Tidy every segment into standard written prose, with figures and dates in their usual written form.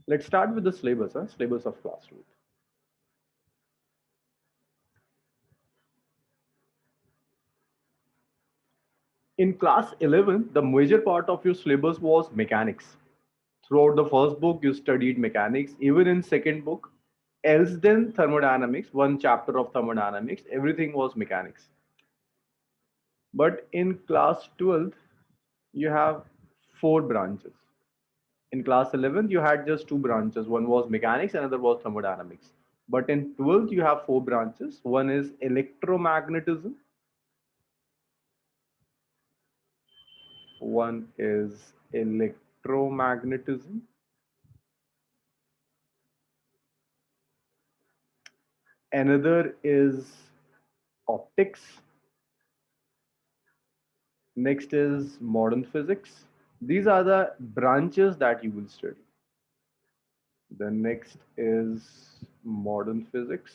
Let's start with the syllabus, syllabus of class 2. In class 11, the major part of your syllabus was mechanics. Throughout the first book, you studied mechanics. Even in second book, else then thermodynamics, one chapter of thermodynamics, everything was mechanics. But in class 12th, you have four branches. In class 11th, you had just two branches. One was mechanics, another was thermodynamics. But in 12th, you have four branches. One is electromagnetism, one is electromagnetism, another is optics, next is modern physics. These are the branches that you will study. The next is modern physics.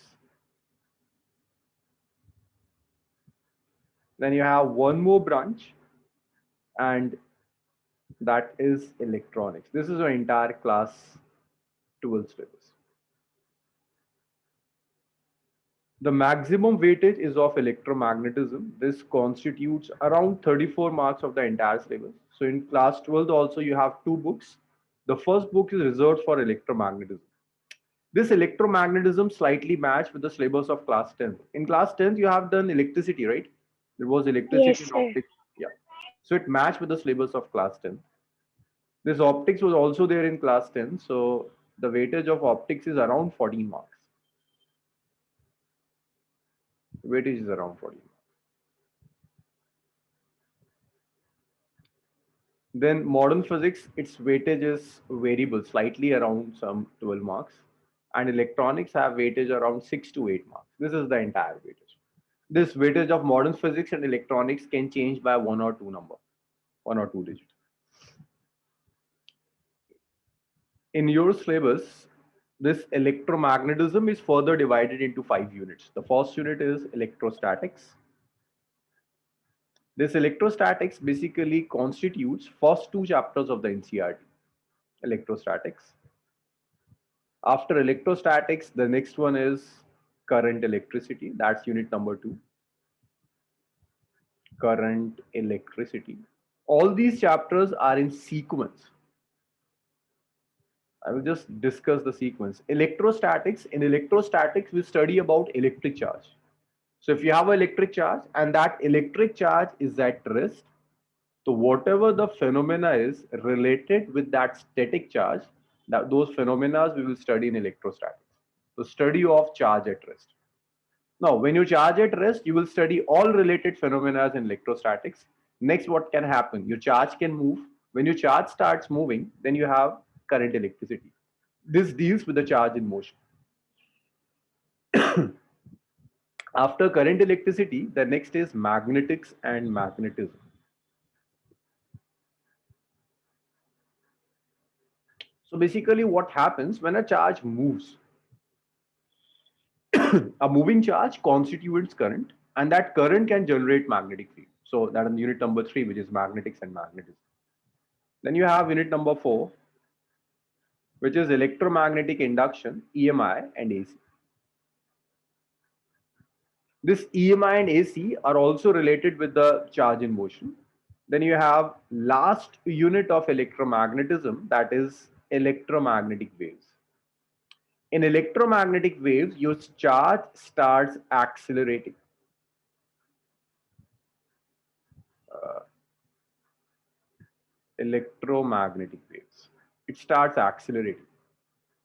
Then you have one more branch, and that is electronics. This is your entire class 12 syllabus. The maximum weightage is of electromagnetism. This constitutes around 34 marks of the entire syllabus. So in class 12 also you have two books. The first book is reserved for electromagnetism. This electromagnetism slightly matched with the syllabus of class 10th. In class 10th you have done electricity, right? There was electricity Yes, and sir. optics. Yeah. So it matched with the syllabus of class 10th. This optics was also there in class 10. So the weightage of optics is around 14 marks. Weightage is around 14 marks. Then modern physics, its weightage is variable, slightly around some 12 marks. And electronics have weightage around 6 to 8 marks. This is the entire weightage. This weightage of modern physics and electronics can change by one or two number, one or two digits. In your syllabus, this electromagnetism is further divided into 5 units. The first unit is electrostatics. This electrostatics basically constitutes first two chapters of the NCERT. Electrostatics. After electrostatics, the next one is current electricity. That's unit number 2. Current electricity. All these chapters are in sequence. I will just discuss the sequence. Electrostatics. In electrostatics, we study about electric charge. So if you have an electric charge and that electric charge is at rest, so whatever the phenomena is related with that static charge, that those phenomena we will study in electrostatics. The study of charge at rest. Now, when you charge at rest, you will study all related phenomena in electrostatics. Next, what can happen? Your charge can move. When your charge starts moving, then you have current electricity. This deals with the charge in motion. After current electricity, the next is magnetics and magnetism. So basically, what happens when a charge moves? A moving charge constitutes current, and that current can generate magnetic field. So that is unit number 3, which is magnetics and magnetism. Then you have unit number 4, which is electromagnetic induction, EMI and AC. This EMI and AC are also related with the charge in motion. Then you have last unit of electromagnetism, that is electromagnetic waves. In electromagnetic waves, your charge starts accelerating. Electromagnetic waves. It starts accelerating.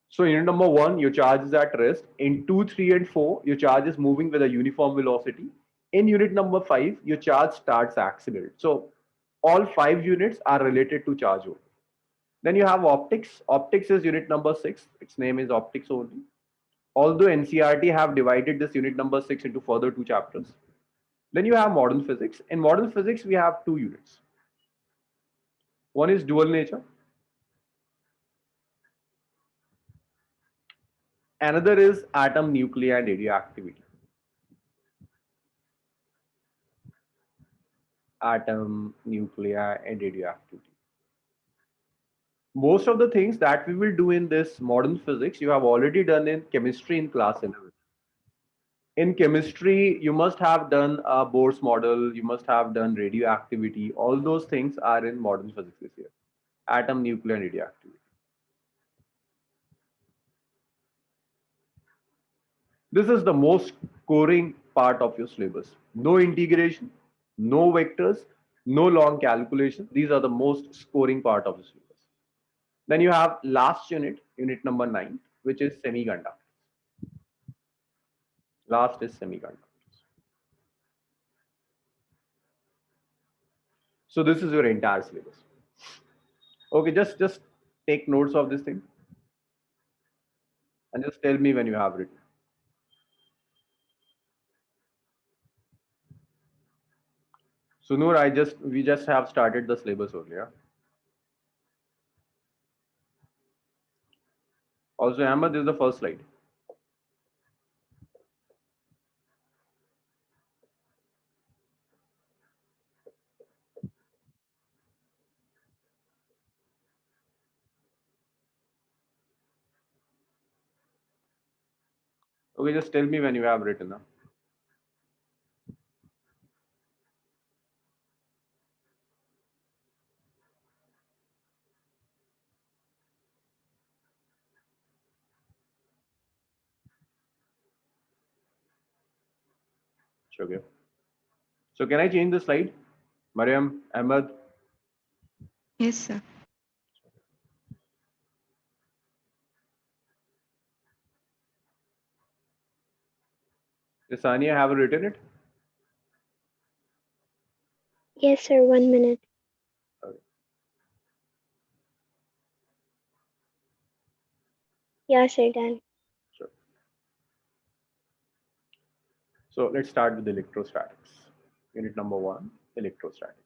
So in number 1, your charge is at rest. In 2, 3, and 4, your charge is moving with a uniform velocity. In unit number 5, your charge starts accelerate. So all 5 units are related to charge only. Then you have optics. Optics is unit number 6. Its name is optics only. Although NCERT have divided this unit number 6 into further 2 chapters. Then you have modern physics. In modern physics, we have 2 units. One is dual nature. Another is atom, nuclei, and radioactivity. Atom, nuclei, and radioactivity. Most of the things that we will do in this modern physics, you have already done in chemistry in class 11. In chemistry, you must have done a Bohr's model, you must have done radioactivity. All those things are in modern physics this year. Atom, nuclear, and radioactivity. This is the most scoring part of your syllabus. No integration, no vectors, no long calculation. These are the most scoring part of the syllabus. Then you have last unit, unit number 9, which is semiconductors. Last is semiconductors. So this is your entire syllabus. Okay, just take notes of this thing and just tell me when you have written. So Noor, we just have started the syllabus earlier. Also, Ahmed, this is the first slide. Okay, just tell me when you have written. Huh? Okay. So can I change the slide? Mariam, Ahmed, Yes, sir. Sania, have you written it? Yes, sir. 1 minute. Okay. Yeah, sir. Done. Sure. So let's start with electrostatics. Unit number 1, electrostatics.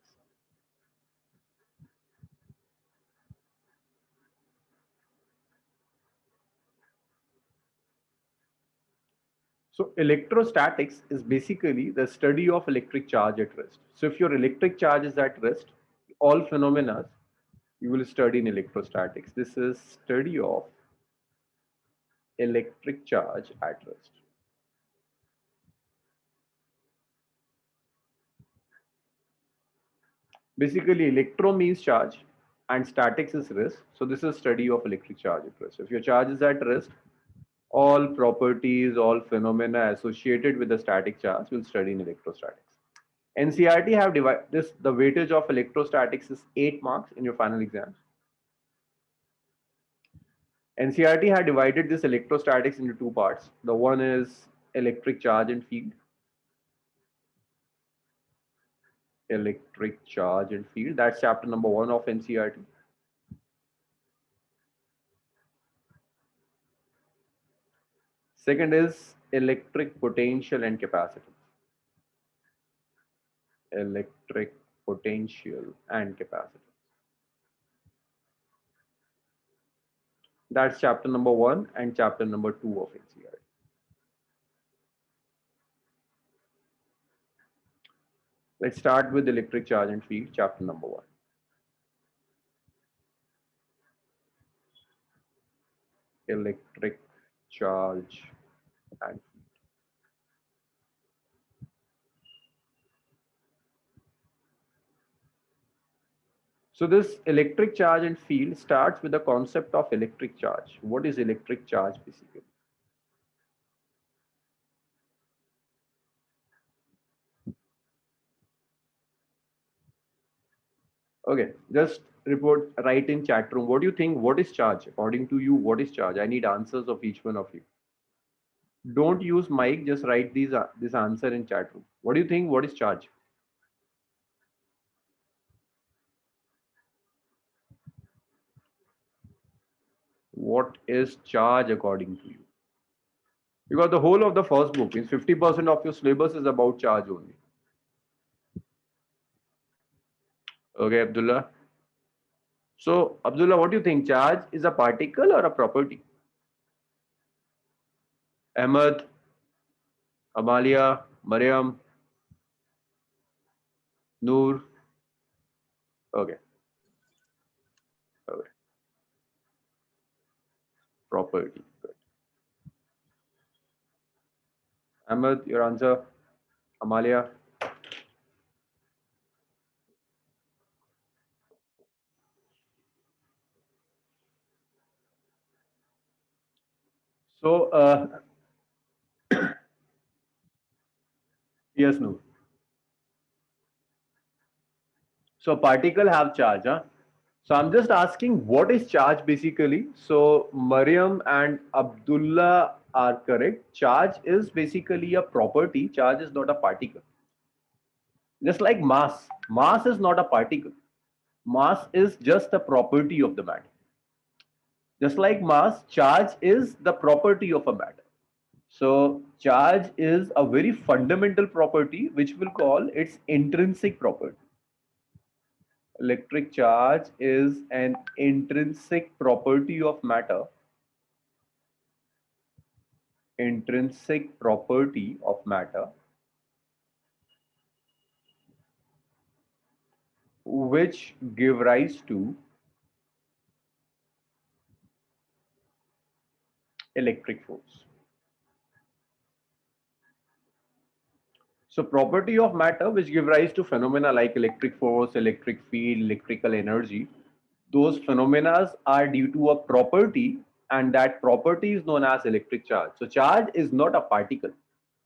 So electrostatics is basically the study of electric charge at rest. So if your electric charge is at rest, all phenomena you will study in electrostatics. This is study of electric charge at rest. Basically, electro means charge and statics is rest. So this is study of electric charge at rest. If your charge is at rest, all properties, all phenomena associated with the static charge will study in electrostatics. NCRT have divided this, the weightage of electrostatics is 8 marks in your final exams. NCRT had divided this electrostatics into two parts. The one is electric charge and field. Electric charge and field. That's chapter number 1 of NCRT. Second is electric potential and capacitance. Electric potential and capacitance. That's chapter number 1 and chapter number 2 of NCRT. Let's start with electric charge and field, chapter number 1. Electric charge and field. So this electric charge and field starts with the concept of electric charge. What is electric charge basically? Okay, just write in chat room. What do you think? What is charge? According to you, what is charge? I need answers of each one of you. Don't use mic, just write this answer in chat room. What do you think? What is charge? What is charge according to you? Because the whole of the first book is 50% of your syllabus is about charge only. Okay, Abdullah. So, Abdullah, what do you think? Charge is a particle or a property? Ahmed, Amalia, Mariam, Noor. Okay. Okay. property. Good. Ahmed, your answer. Amalia. So, yes, no. So particle have charge, huh? So I'm just asking what is charge basically. So Mariam and Abdullah are correct. Charge is basically a property. Charge is not a particle. Just like mass. Mass is not a particle. Mass is just a property of the matter. Just like mass, charge is the property of a matter. So charge is a very fundamental property which we'll call its intrinsic property. Electric charge is an intrinsic property of matter. Intrinsic property of matter, which give rise to electric force. So property of matter which give rise to phenomena like electric force, electric field, electrical energy, those phenomena are due to a property, and that property is known as electric charge. So charge is not a particle.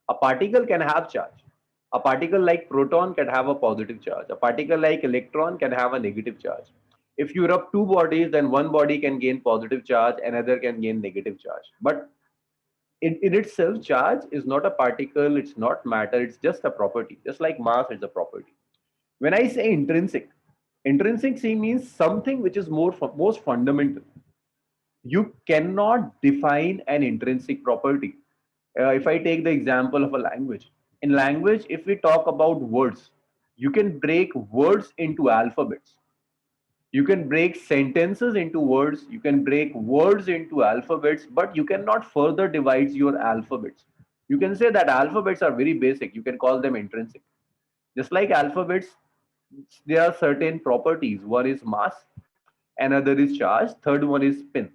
A particle can have charge. A particle like proton can have a positive charge. A particle like electron can have a negative charge. If you rub two bodies, then one body can gain positive charge, another can gain negative charge. But in itself, charge is not a particle, it's not matter, it's just a property. Just like mass is a property. When I say intrinsic, intrinsic C means something which is most fundamental. You cannot define an intrinsic property. If I take the example of a language, in language, if we talk about words, you can break words into alphabets. You can break sentences into words, you can break words into alphabets, but you cannot further divide your alphabets. You can say that alphabets are very basic, you can call them intrinsic. Just like alphabets, there are certain properties. One is mass, another is charge, third one is spin.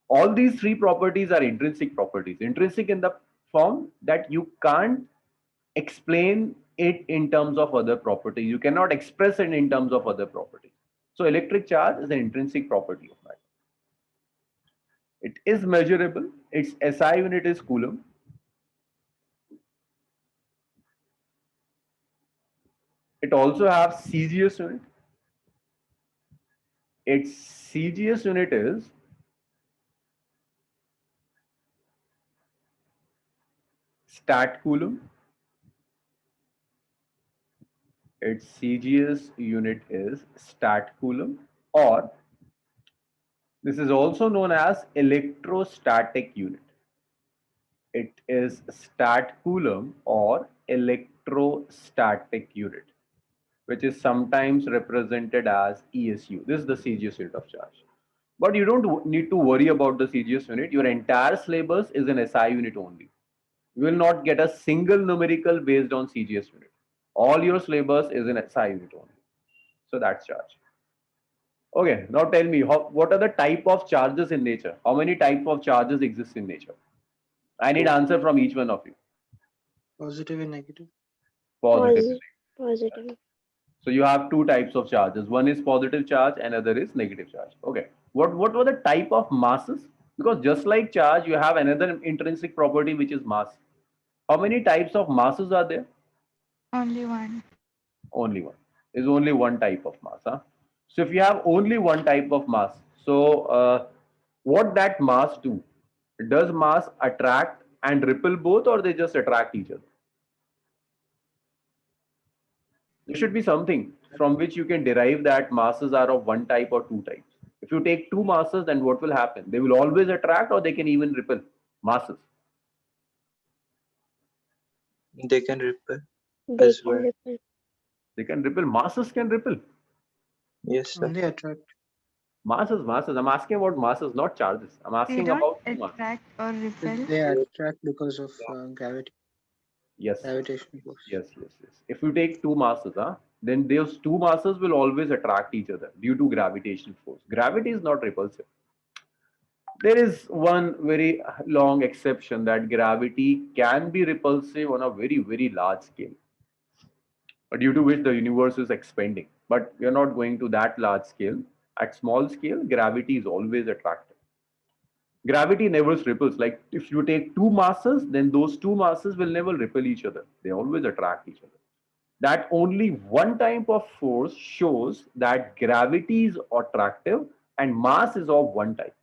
All these three properties are intrinsic properties. Intrinsic in the form that you can't explain it in terms of other properties. You cannot express it in terms of other properties. So electric charge is an intrinsic property of matter. It is measurable. Its SI unit is coulomb. It also has CGS unit. Its CGS unit is stat coulomb. Its CGS unit is stat coulomb, or this is also known as electrostatic unit. It is stat coulomb or electrostatic unit, which is sometimes represented as ESU. This is the CGS unit of charge. But you don't need to worry about the CGS unit. Your entire syllabus is an SI unit only. You will not get a single numerical based on CGS unit. All your syllabus is an SI unit only. So that's charge. Okay, now tell me, what are the type of charges in nature? How many type of charges exist in nature? I need answer from each one of you. Positive and negative. Positive. Positive. So you have two types of charges. One is positive charge, another is negative charge. Okay. What were the type of masses? Because just like charge, you have another intrinsic property which is mass. How many types of masses are there? Only one. Only one. Is only one type of mass. Huh? So if you have only one type of mass, so what that mass do? Does mass attract and repel both, or they just attract each other? There should be something from which you can derive that masses are of one type or two types. If you take two masses, then what will happen? They will always attract, or they can even repel masses. They can repel They as can well. repel. They can repel. Masses can repel. Yes, sir. Only attract. Masses. I'm asking about masses, not charges. I'm They asking don't about two masses. attract or repel. They attract because of gravity, Yes. gravitational force. Yes. If you take two masses, then those two masses will always attract each other due to gravitational force. Gravity is not repulsive. There is one very long exception that gravity can be repulsive on a very, very large scale, due to which the universe is expanding. But we are not going to that large scale. At small scale, gravity is always attractive. Gravity never repels. Like if you take two masses, then those two masses will never repel each other. They always attract each other. That only one type of force shows that gravity is attractive and mass is of one type.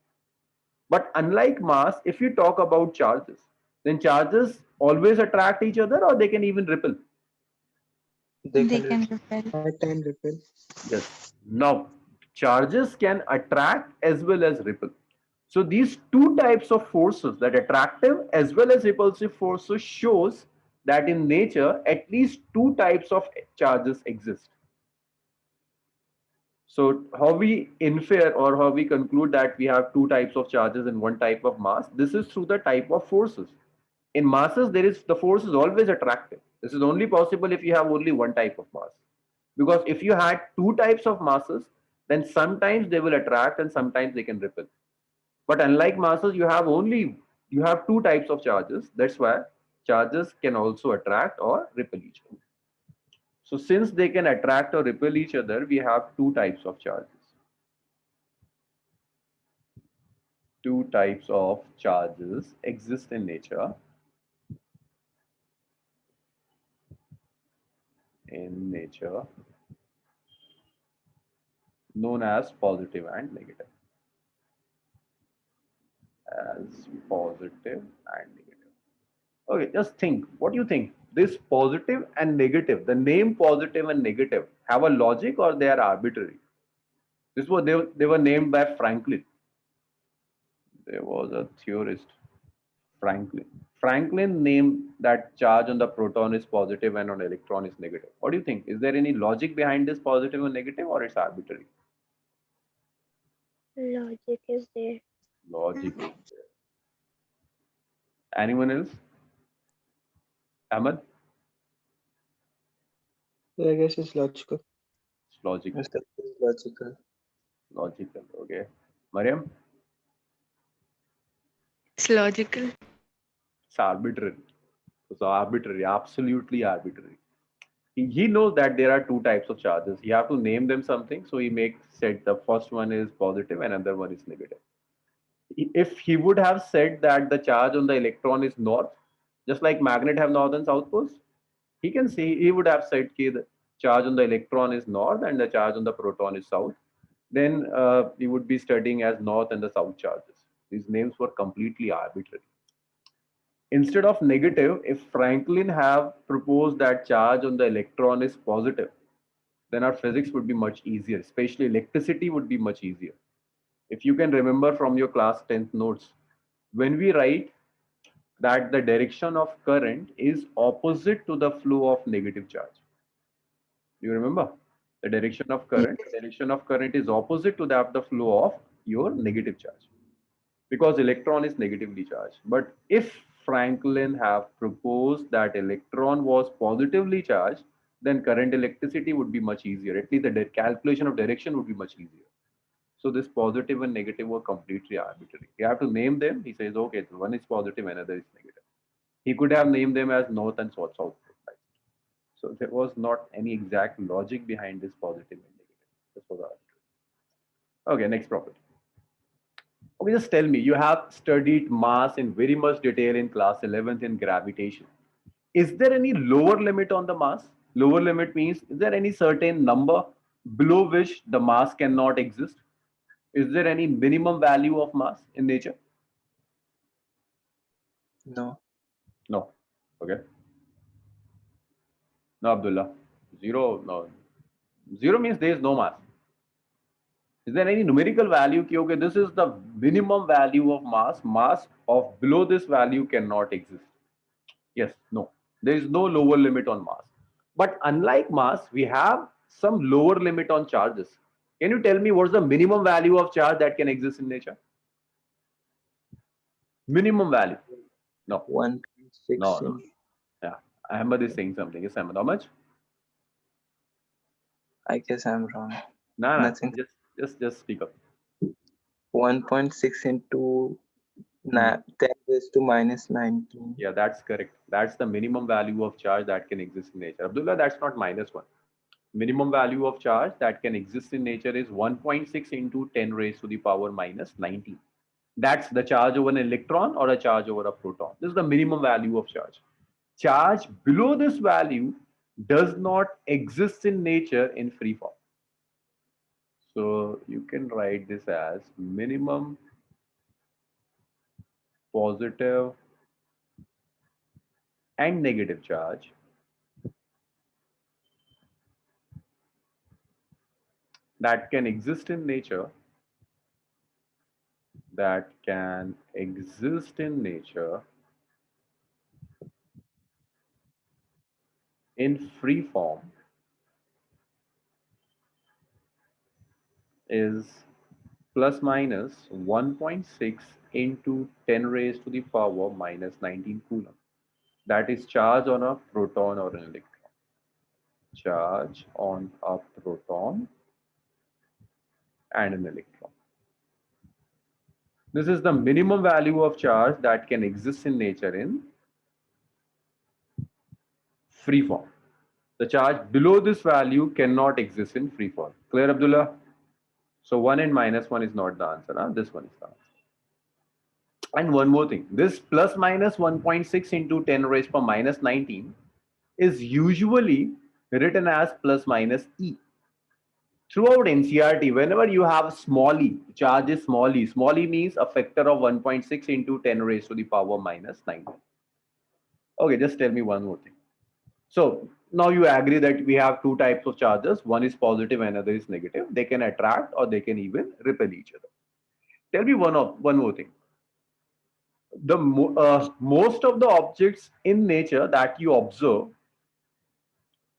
But unlike mass, if you talk about charges, then charges always attract each other or they can even repel. They They can can repel. repel. At time repel. Yes. Now, charges can attract as well as repel. So these two types of forces, that attractive as well as repulsive forces, shows that in nature at least two types of charges exist. So how we infer or how we conclude that we have two types of charges and one type of mass, this is through the type of forces. In masses, there is the force is always attractive. This is only possible if you have only one type of mass. Because if you had two types of masses, then sometimes they will attract and sometimes they can repel. But unlike masses, you have two types of charges. That's why charges can also attract or repel each other. So since they can attract or repel each other, we have two types of charges. Two types of charges exist in nature. Known as positive and negative. As positive and negative. Okay, just think. What do you think? This positive and negative, the name positive and negative, have a logic or they are arbitrary? They were named by Franklin. There was a theorist, Franklin. Franklin named that charge on the proton is positive and on electron is negative. What do you think? Is there any logic behind this positive and negative or it's arbitrary? Logic is there. Logic is there. Anyone else? Ahmed? Yeah, I guess it's logical. It's logical. Yes, that is logical. Logical. Okay. Mariam? It's logical. It's arbitrary. It's arbitrary, absolutely arbitrary. He knows that there are two types of charges. You have to name them something. So he makes said the first one is positive and another one is negative. If he would have said that the charge on the electron is north, just like magnet have north and south poles, he would have said that the charge on the electron is north and the charge on the proton is south. Then he would be studying as north and the south charges. These names were completely arbitrary. Instead of negative, if Franklin have proposed that charge on the electron is positive, then our physics would be much easier, especially electricity would be much easier. If you can remember from your class 10th notes, when we write that the direction of current is opposite to the flow of negative charge. Do you remember? The direction of current, is opposite to that of the flow of your negative charge, because electron is negatively charged. But if Franklin have proposed that electron was positively charged, then current electricity would be much easier. At least the calculation of direction would be much easier. So this positive and negative were completely arbitrary. You have to name them. He says, okay, so one is positive, another is negative. He could have named them as north and south. So there was not any exact logic behind this positive and negative. This was arbitrary. Okay, next property. Okay, just tell me, you have studied mass in very much detail in class 11th in gravitation. Is there any lower limit on the mass? Lower limit means, is there any certain number below which the mass cannot exist? Is there any minimum value of mass in nature? No. No. Okay. No, Abdullah. Zero. No. Zero means there is no mass. Is there any numerical value? Okay, this is the minimum value of mass. Mass of below this value cannot exist. Yes, no. There is no lower limit on mass. But unlike mass, we have some lower limit on charges. Can you tell me what's the minimum value of charge that can exist in nature? Minimum value? No. 1.6. No. Yeah. Ahmed is saying something. Yes, Ahmed. How much? I guess I'm wrong. No. Nothing. Just speak up. 1.6 into 10 raised to minus 19. Yeah, that's correct. That's the minimum value of charge that can exist in nature. Abdullah, that's not -1. Minimum value of charge that can exist in nature is 1.6 into 10 raised to the power minus 19. That's the charge over an electron or a charge over a proton. This is the minimum value of charge. Charge below this value does not exist in nature in free form. So you can write this as minimum positive and negative charge that can exist in nature, in free form is plus minus 1.6 into 10 raised to the power minus 19 coulomb. That is charge on a proton or an electron. Charge on a proton and an electron. This is the minimum value of charge that can exist in nature in free form. The charge below this value cannot exist in free form. Clear, Abdullah? So 1 and -1 is not the answer. Huh? This one is the answer. And one more thing, this plus minus 1.6 into 10 raised per minus 19 is usually written as plus minus E. Throughout NCRT, whenever you have small e, charge is small e means a factor of 1.6 into 10 raised to the power minus 19. Okay, just tell me one more thing. So now you agree that we have two types of charges. One is positive, another is negative. They can attract or they can even repel each other. Tell me one more thing. Most of the objects in nature that you observe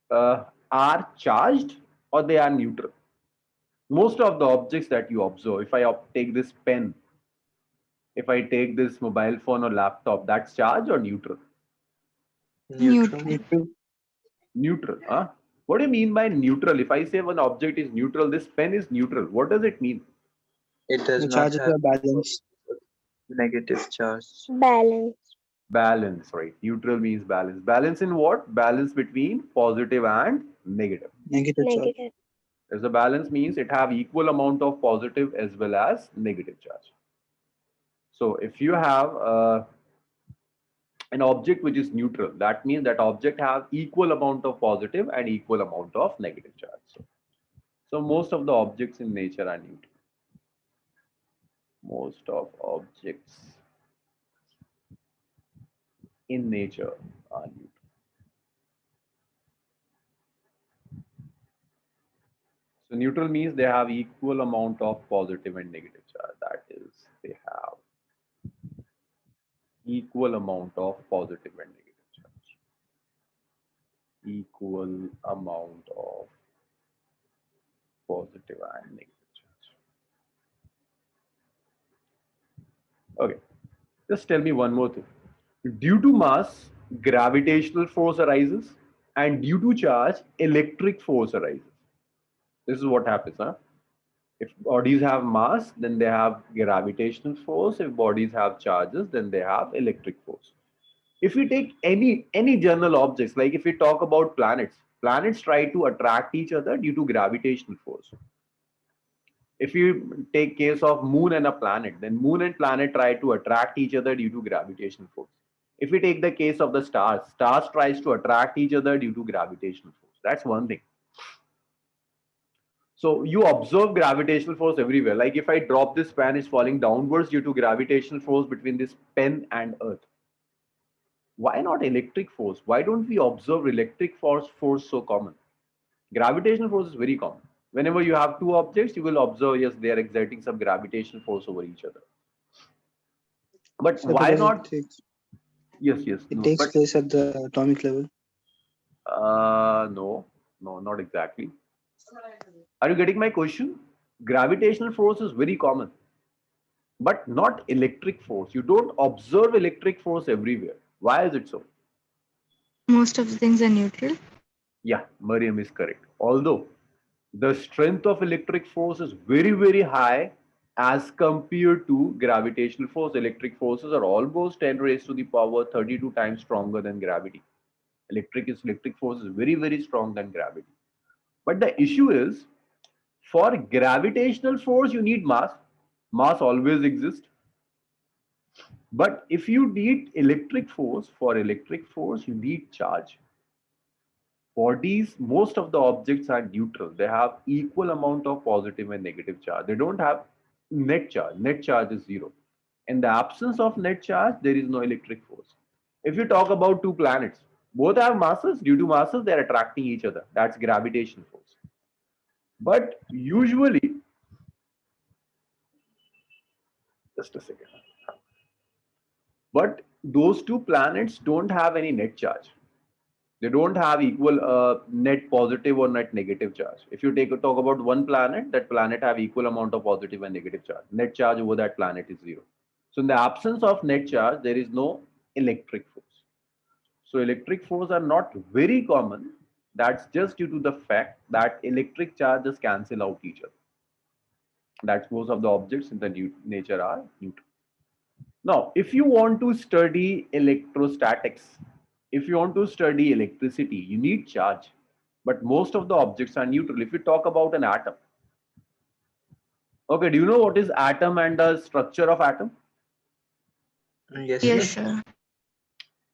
are charged or they are neutral. Most of the objects that you observe, if I take this pen, if I take this mobile phone or laptop, that's charged or neutral? Neutral. Neutral. Huh? What do you mean by neutral? If I say one object is neutral, this pen is neutral, what does it mean? It does The not charges have are balanced. negative charge. Balance. Balance, right? Neutral means balance. Balance in what? Balance between positive and negative. Negative charge. Negative. As a balance means it have equal amount of positive as well as negative charge. So if you have an object which is neutral, that means that object have equal amount of positive and equal amount of negative charge. So most of the objects in nature are neutral. Most of objects in nature are neutral. So neutral means they have equal amount of positive and negative charge. That is, they have equal amount of positive and negative charge. Equal amount of positive and negative charge. Okay, just tell me one more thing. Due to mass, gravitational force arises, and due to charge, electric force arises. This is what happens, huh? If bodies have mass, then they have gravitational force. If bodies have charges, then they have electric force. If we take any general objects, like if we talk about planets, planets try to attract each other due to gravitational force. If you take case of moon and a planet, then moon and planet try to attract each other due to gravitational force. If we take the case of the stars, stars tries to attract each other due to gravitational force. That's one thing. So you observe gravitational force everywhere. Like if I drop this pen, it's falling downwards due to gravitational force between this pen and earth. Why not electric force? Why don't we observe electric force so common? Gravitational force is very common. Whenever you have two objects, you will observe, yes, they are exerting some gravitational force over each other. But So why because not? It No, takes but place at the atomic level. no, not exactly. Are you getting my question? Gravitational force is very common, but not electric force. You don't observe electric force everywhere. Why is it so? Most of the things are neutral. Yeah, Mariam is correct. Although the strength of electric force is very, very high as compared to gravitational force. Electric forces are almost 10 raised to the power 32 times stronger than gravity. Electric force is very, very strong than gravity. But the issue is, for gravitational force, you need mass. Mass always exists. But if you need electric force, for electric force, you need charge. Bodies, most of the objects are neutral. They have equal amount of positive and negative charge. They don't have net charge. Net charge is zero. In the absence of net charge, there is no electric force. If you talk about two planets, both have masses. Due to masses, they are attracting each other. That's gravitational force. But usually, just a second. But those two planets don't have any net charge. They don't have equal net positive or net negative charge. If you talk about one planet, that planet have equal amount of positive and negative charge. Net charge over that planet is zero. So in the absence of net charge, there is no electric force. So electric force are not very common. That's just due to the fact that electric charges cancel out each other. That's most of the objects in the nature are neutral. Now, if you want to study electrostatics, if you want to study electricity, you need charge. But most of the objects are neutral. If you talk about an atom, okay, do you know what is atom and the structure of atom? Yes, Yes, sir. sir.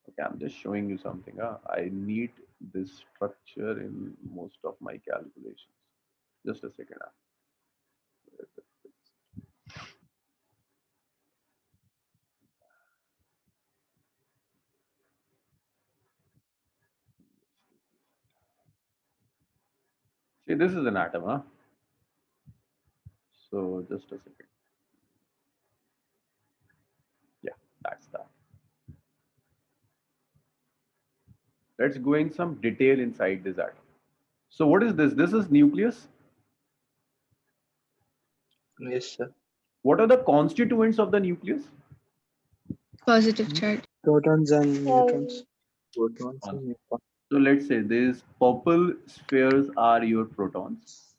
Okay, I'm just showing you something. I need this structure in most of my calculations. Just a second. See, this is an atom, huh? So just a second. Yeah, that's that. Let's go in some detail inside this atom. So what is this? This is nucleus. Yes, sir. What are the constituents of the nucleus? Positive charge. Protons and neutrons. Protons and neutrons. So let's say these purple spheres are your protons.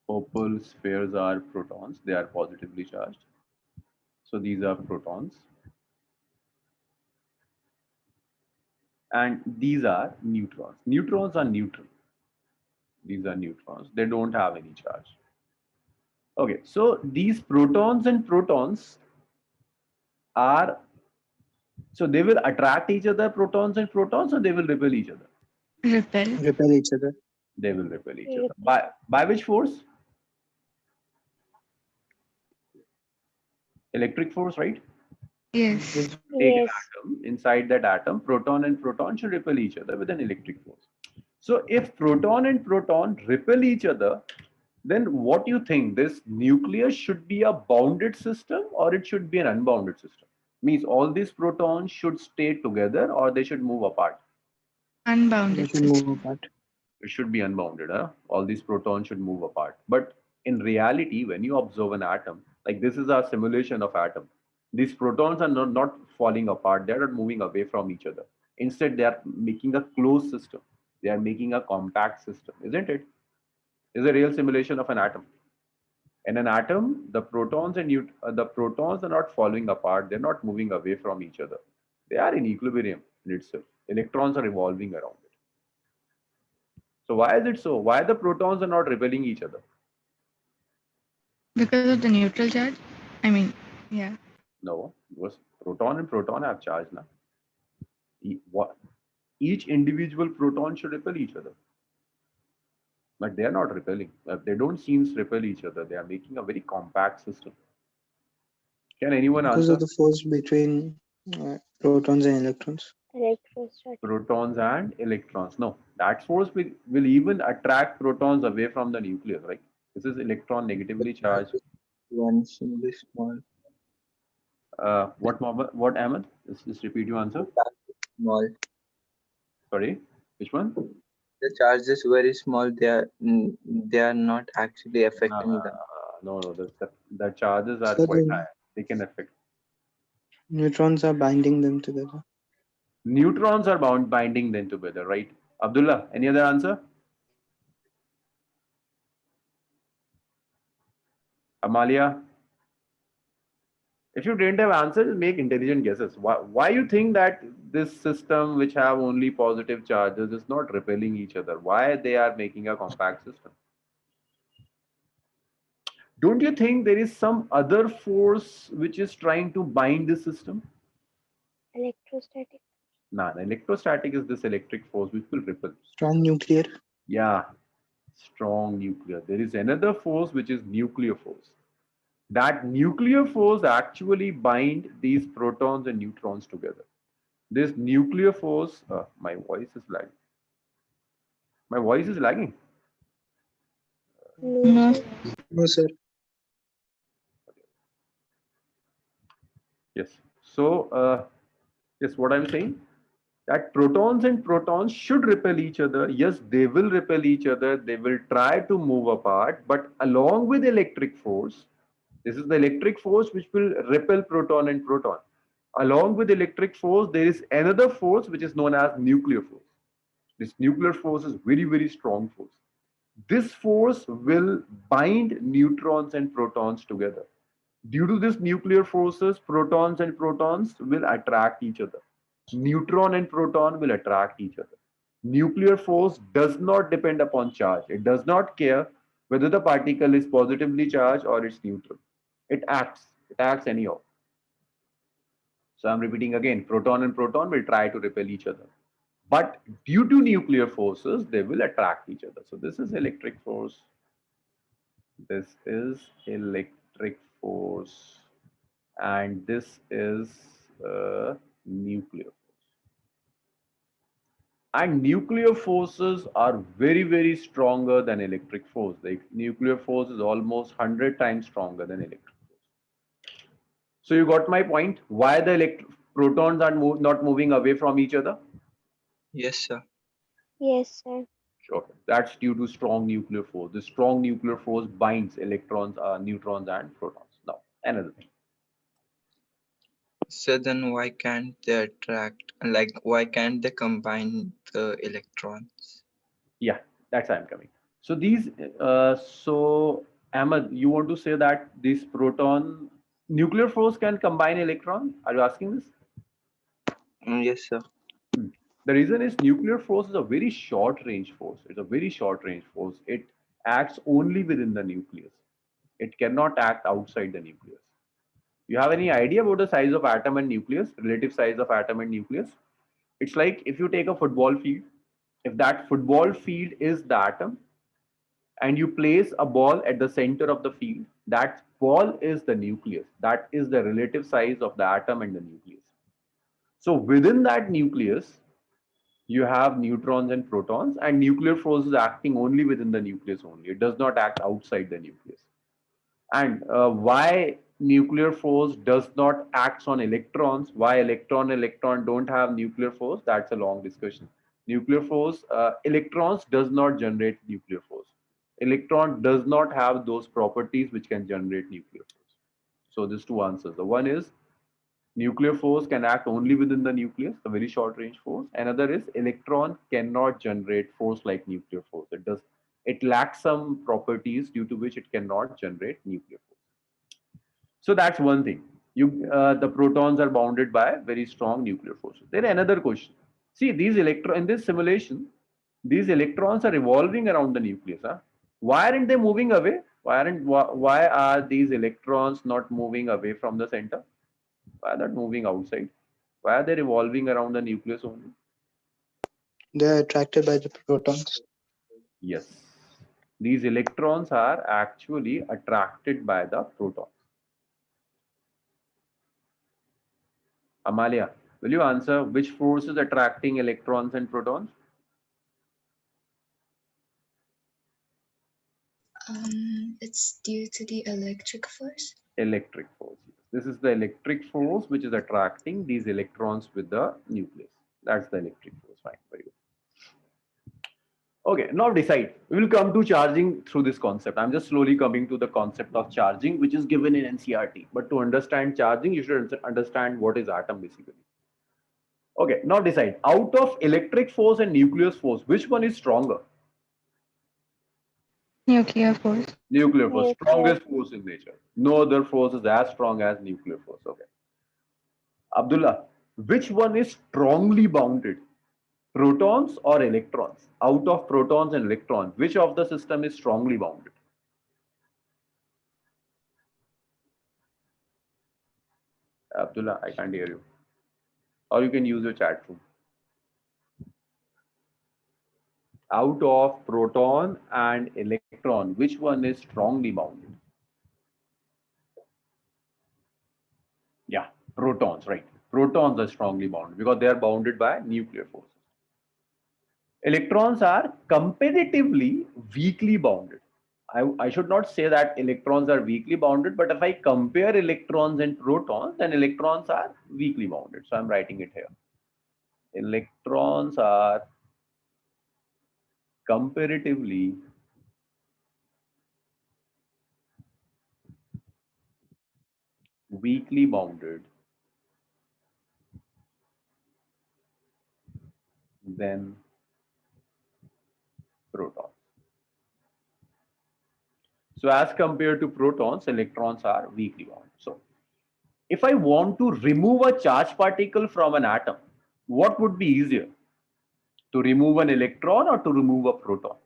Purple spheres are protons. They are positively charged. So these are protons. And these are neutrons. Neutrons are neutral. These are neutrons. They don't have any charge. Okay, so these protons and protons are, so they will attract each other, protons and protons, or they will repel each other? Repel. Repel each other. They will repel each other. By which force? Electric force, right? Yes. Take an Yes. atom. Inside that atom, proton and proton should repel each other with an electric force. So if proton and proton repel each other, then what do you think? This nucleus should be a bounded system or it should be an unbounded system? Means all these protons should stay together or they should move apart? They Unbounded should move system. apart. It should be unbounded. Huh? All these protons should move apart. But in reality, when you observe an atom, like this is our simulation of atom, these protons are not falling apart. They are not moving away from each other. Instead, they are making a closed system. They are making a compact system, isn't it? Is a real simulation of an atom. In an atom, the protons and the protons are not falling apart. They're not moving away from each other. They are in equilibrium in itself. Electrons are revolving around it. So why is it so? Why the protons are not repelling each other? Because of the neutral charge. I mean, yeah. No, because proton and proton have charge now. Each individual proton should repel each other. But they are not repelling. They don't seem to repel each other. They are making a very compact system. Can anyone Because answer? of the force between protons and electrons. Electrostatic. Protons and electrons. No, that force will even attract protons away from the nucleus, right? This is electron negatively charged. One single small. What, Mohammed? What, Ahmed? Just repeat your answer. Small. Sorry, which one? The charge is very small. They are not actually affecting them. No, the charges are So quite the high. They can affect. neutrons are binding them together. Neutrons are binding them together, right? Abdullah, any other answer? Amalia, if you didn't have answers, make intelligent guesses. Why you think that this system which have only positive charges is not repelling each other? Why they are making a compact system? Don't you think there is some other force which is trying to bind this system? Electrostatic. Nah, electrostatic is this electric force which will repel. Strong nuclear. Yeah, strong nuclear. There is another force which is nuclear force. That nuclear force actually bind these protons and neutrons together. This nuclear force, my voice is lagging. My voice is lagging. No, No. sir. No, sir. Yes. So, yes, what I'm saying, that protons and protons should repel each other. Yes, they will repel each other. They will try to move apart, but along with electric force, this is the electric force which will repel proton and proton. Along with electric force, there is another force which is known as nuclear force. This nuclear force is very, very strong force. This force will bind neutrons and protons together. Due to this nuclear forces, protons and protons will attract each other. Neutron and proton will attract each other. Nuclear force does not depend upon charge. It does not care whether the particle is positively charged or it's neutral. It acts. It acts anyhow. So I'm repeating again, proton and proton will try to repel each other. But due to nuclear forces, they will attract each other. So this is electric force. This is electric force. And this is nuclear force. And nuclear forces are very, very stronger than electric force. The nuclear force is almost 100 times stronger than electric force. So you got my point. Why the protons are not moving away from each other? Yes, sir. Yes, sir. Sure. That's due to strong nuclear force. The strong nuclear force binds electrons, neutrons, and protons. Now, another thing. So then why can't they attract, like, why can't they combine the electrons? Yeah, that's how I'm coming. So these, Ahmed, you want to say that this proton nuclear force can combine electron? Are you asking this? Yes, sir. The reason is nuclear force is a very short range force. It's a very short range force. It acts only within the nucleus. It cannot act outside the nucleus. You have any idea about the size of atom and nucleus, relative size of atom and nucleus? It's like if you take a football field, if that football field is the atom and you place a ball at the center of the field, that ball is the nucleus. That is the relative size of the atom and the nucleus. So within that nucleus, you have neutrons and protons, and nuclear force is acting only within the nucleus only. It does not act outside the nucleus. And why nuclear force does not act on electrons, why electron don't have nuclear force, that's a long discussion. Nuclear force, electrons does not generate nuclear force. Electron does not have those properties which can generate nuclear force. So there's two answers. The one is nuclear force can act only within the nucleus, a very short range force. Another is electron cannot generate force like nuclear force. It lacks some properties due to which it cannot generate nuclear force. So that's one thing. The protons are bounded by very strong nuclear forces. Then another question. See, these in this simulation, these electrons are revolving around the nucleus. Huh? Why aren't they moving away? Why are these electrons not moving away from the center? Why are they moving outside? Why are they revolving around the nucleus only? They are attracted by the protons. Yes. These electrons are actually attracted by the protons. Amalia, will you answer which force is attracting electrons and protons? It's due to the electric force. Electric force. This is the electric force which is attracting these electrons with the nucleus. That's the electric force. Fine, very good. Okay, now decide. We will come to charging through this concept. I'm just slowly coming to the concept of charging, which is given in NCERT. But to understand charging, you should understand what is atom basically. Okay, now decide. Out of electric force and nucleus force, which one is stronger? Nuclear force. Nuclear force, Nuclear strongest force. force in nature. No other force is as strong as nuclear force. Okay. Abdullah, which one is strongly bounded? Protons or electrons? Out of protons and electrons, which of the system is strongly bounded? Abdullah, I can't hear you. Or you can use your chat room. Out of proton and electron, which one is strongly bounded? Yeah, protons, right. Protons are strongly bounded because they are bounded by nuclear forces. Electrons are comparatively weakly bounded. I should not say that electrons are weakly bounded, but if I compare electrons and protons, then electrons are weakly bounded. So I'm writing it here. Electrons are comparatively weakly bounded than protons. So as compared to protons, electrons are weakly bound. So if I want to remove a charged particle from an atom, what would be easier? To remove an electron or to remove a proton?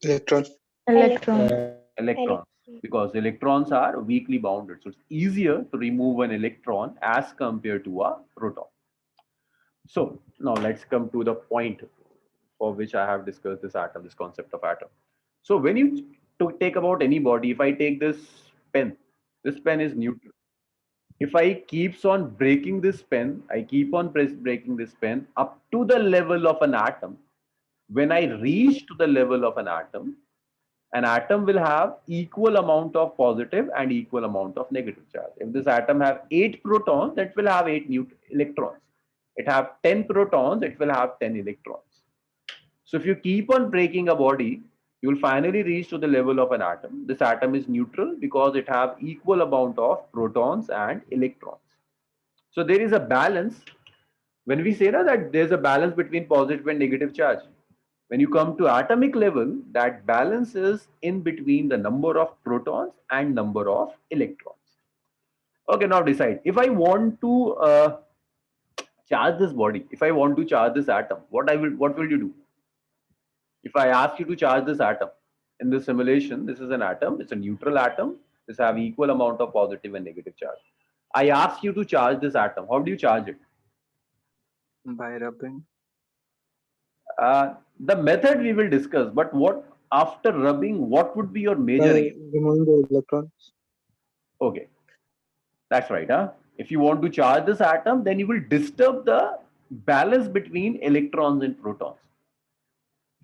Electron. Electron. Electrons, because electrons are weakly bounded. So it's easier to remove an electron as compared to a proton. So now let's come to the point for which I have discussed this atom, this concept of atom. So when you take about any body, if I take this pen is neutral. If I keeps on breaking this pen, I keep on breaking this pen up to the level of an atom. When I reach to the level of an atom will have equal amount of positive and equal amount of negative charge. If this atom have 8 protons, it will have 8 electrons. It have 10 protons, it will have 10 electrons. So if you keep on breaking a body, you will finally reach to the level of an atom. This atom is neutral because it have equal amount of protons and electrons. So there is a balance. When we say that there's a balance between positive and negative charge, when you come to atomic level, that balance is in between the number of protons and number of electrons. Okay, now decide. If I want to charge this body, if I want to charge this atom, what will you do? If I ask you to charge this atom in this simulation, this is an atom, it's a neutral atom, this have equal amount of positive and negative charge. I ask you to charge this atom. How do you charge it? By rubbing. The method we will discuss, but what after rubbing, what would be your major By aim? removing the electrons. Okay, that's right. If you want to charge this atom, then you will disturb the balance between electrons and protons.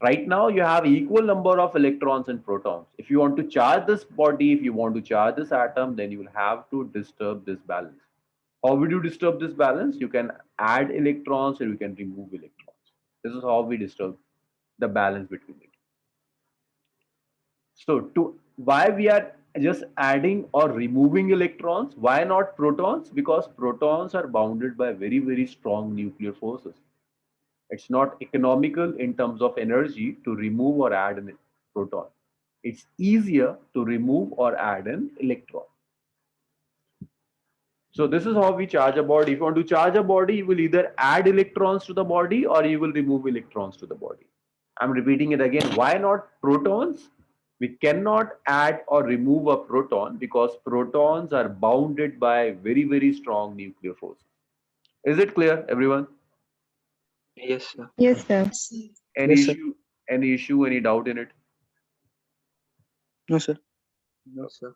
Right now, you have equal number of electrons and protons. If you want to charge this body, if you want to charge this atom, then you will have to disturb this balance. How would you disturb this balance? You can add electrons or you can remove electrons. This is how we disturb the balance between it. So to why we are just adding or removing electrons, why not protons? Because protons are bounded by very, very strong nuclear forces. It's not economical in terms of energy to remove or add a proton. It's easier to remove or add an electron. So this is how we charge a body. If you want to charge a body, you will either add electrons to the body or you will remove electrons to the body. I'm repeating it again. Why not protons? We cannot add or remove a proton because protons are bounded by very, very strong nuclear forces. Is it clear, everyone? Yes, sir. Yes, sir. So, Any Yes, sir. issue? Any issue? Any doubt in it? No, sir. No, sir.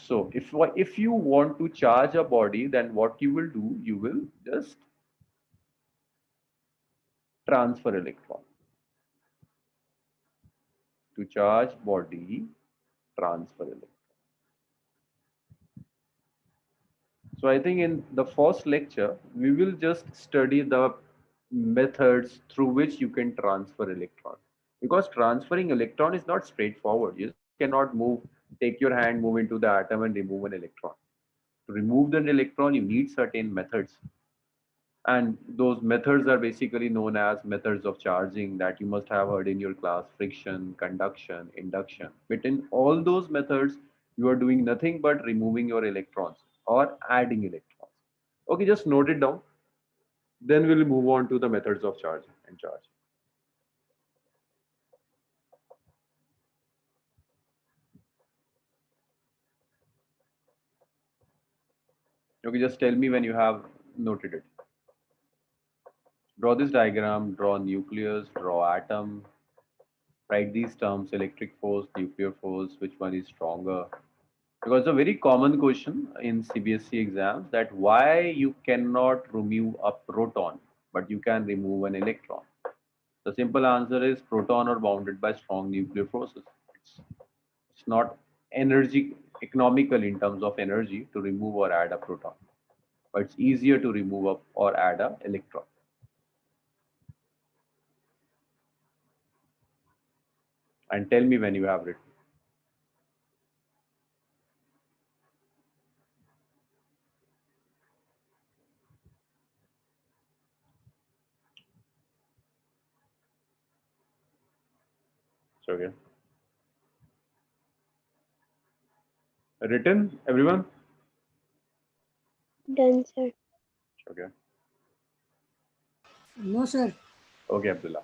So if you want to charge a body, then what you will do, you will just transfer electron. To charge body, transfer electron. So I think in the first lecture, we will just study the methods through which you can transfer electrons. Because transferring electron is not straightforward. You cannot take your hand, move into the atom and remove an electron. To remove an electron, you need certain methods. And those methods are basically known as methods of charging that you must have heard in your class: friction, conduction, induction. But in all those methods, you are doing nothing but removing your electrons or adding electrons. Okay, just note it down. Then we'll move on to the methods of charging and charging. Okay, just tell me when you have noted it. Draw this diagram, draw nucleus, draw atom, write these terms: electric force, nuclear force, which one is stronger? Because a very common question in CBSE exams, that why you cannot remove a proton, but you can remove an electron. The simple answer is proton are bounded by strong nuclear forces. It's not energy economical in terms of energy to remove or add a proton, but it's easier to remove or add a electron. And tell me when you have written. So okay. Written, everyone? Done, sir. Okay. No, sir. Okay, Abdullah.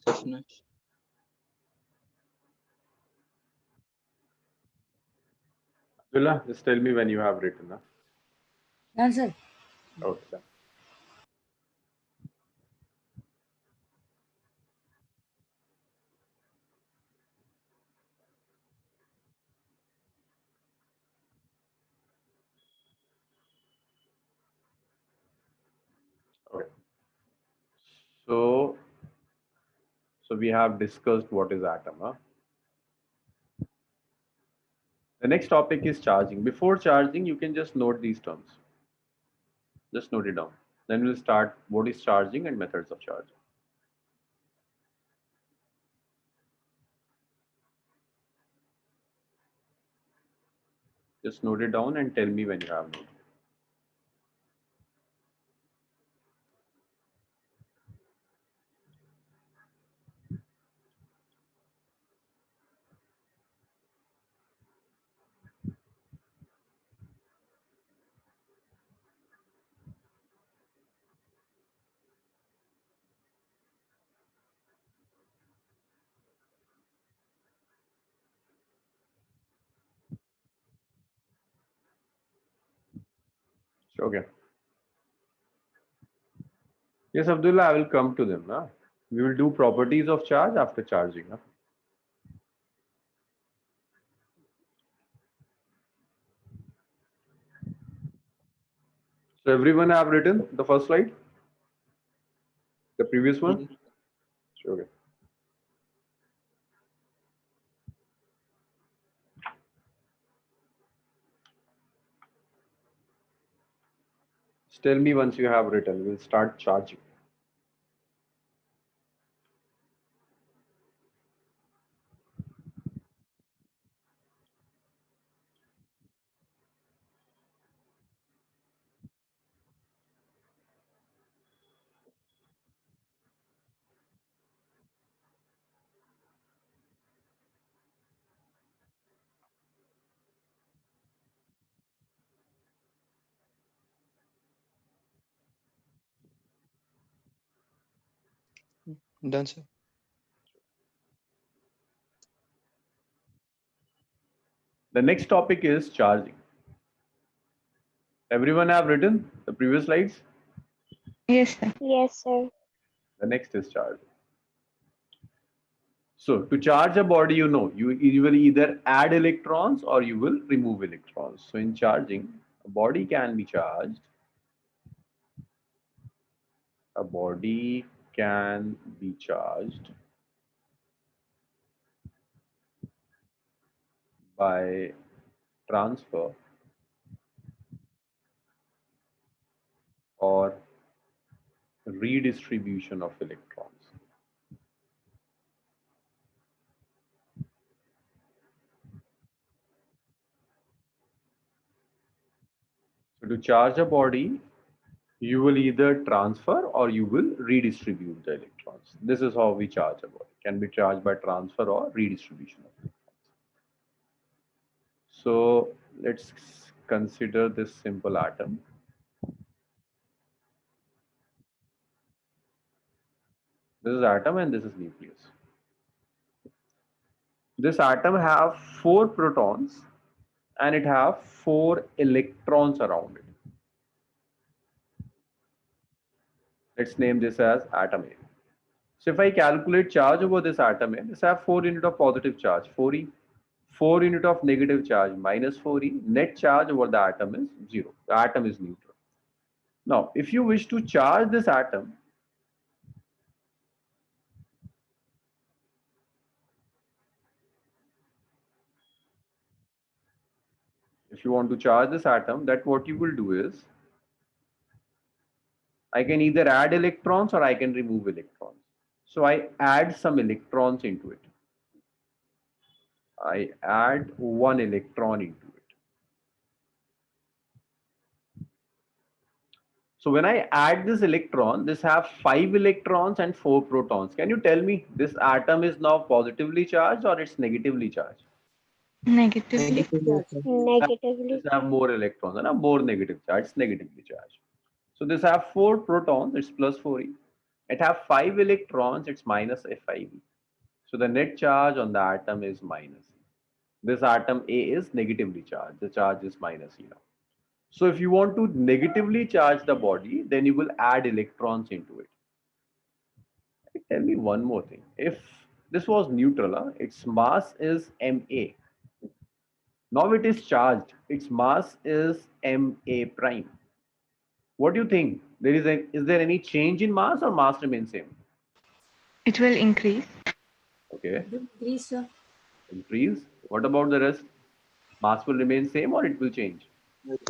Sapnesh. Abdullah, just tell me when you have written. Huh? Done, sir. Okay. Done. Okay. So, we have discussed what is atom. Huh? The next topic is charging. Before charging, you can just note these terms. Just note it down. Then we'll start what is charging and methods of charging. Just note it down and tell me when you have noted. Okay. Yes, Abdullah, I will come to them. Huh? We will do properties of charge after charging. Huh? So everyone have written the first slide? The previous one? Yes. Okay. Just tell me once you have written. We'll start charging. Done, sir. The next topic is charging. Everyone have written the previous slides? Yes, sir. Yes, sir. The next is charging. So to charge a body, you will either add electrons or you will remove electrons. So in charging, a body can be charged. a body can be charged by transfer or redistribution of electrons. So to charge a body, you will either transfer or you will redistribute the electrons. This is how we charge a body. Can be charged by transfer or redistribution of electrons. So let's consider this simple atom. This is atom and this is nucleus. This atom have 4 protons and it have 4 electrons around it. Let's name this as atom A. So if I calculate charge over this atom A, this have 4 unit of positive charge, 4e, 4 unit of negative charge, minus 4e. Net charge over the atom is 0. The atom is neutral. Now, if you wish to charge this atom, if you want to charge this atom, that what you will do is, I can either add electrons or I can remove electrons. So I add some electrons into it. I add 1 electron into it. So when I add this electron, this have 5 electrons and 4 protons. Can you tell me this atom is now positively charged or it's negatively charged? Negatively. Negatively. This have more electrons and a more negative charge. It's negatively charged. So this have 4 protons, it's plus 4e. It have 5 electrons, it's minus f5e. So the net charge on the atom is minus e. This atom A is negatively charged. The charge is minus e now. So if you want to negatively charge the body, then you will add electrons into it. Tell me one more thing. If this was neutral, its mass is Ma. Now it is charged. Its mass is Ma prime. What do you think? Is there any change in mass or mass remains same? It will increase. Okay, Please, sir. increase. What about the rest? Mass will remain same or it will change?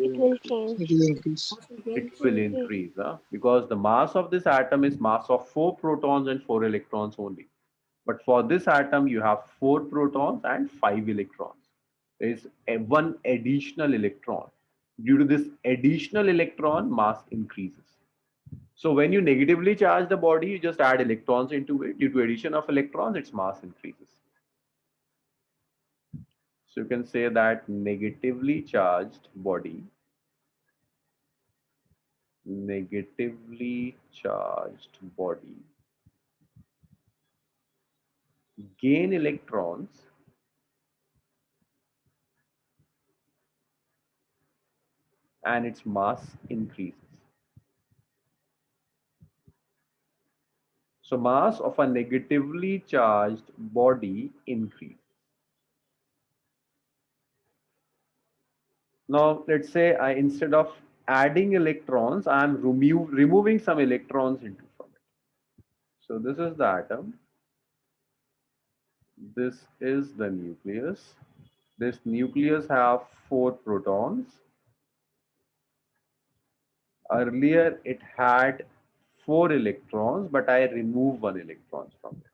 It will change. It will increase. It will increase, because the mass of this atom is mass of 4 protons and 4 electrons only. But for this atom, you have 4 protons and 5 electrons. There is one additional electron. Due to this additional electron, mass increases. So when you negatively charge the body, you just add electrons into it. Due to addition of electrons, its mass increases. So you can say that negatively charged body gain electrons and its mass increases. So mass of a negatively charged body increases. Now let's say instead of adding electrons, I am removing some electrons from it. So this is the atom. This is the nucleus. This nucleus have 4 protons. Earlier it had 4 electrons, but I remove 1 electron from it.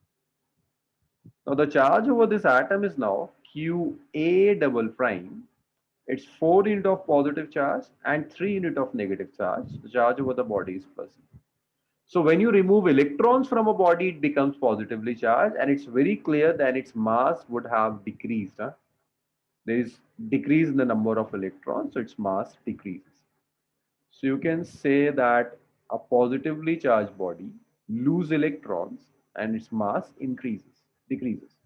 Now the charge over this atom is now Qa double prime. It's 4 unit of positive charge and 3 unit of negative charge. The charge over the body is plus. So when you remove electrons from a body, it becomes positively charged, and it's very clear that its mass would have decreased. There is decrease in the number of electrons, so its mass decreases. So you can say that a positively charged body lose electrons and its mass decreases.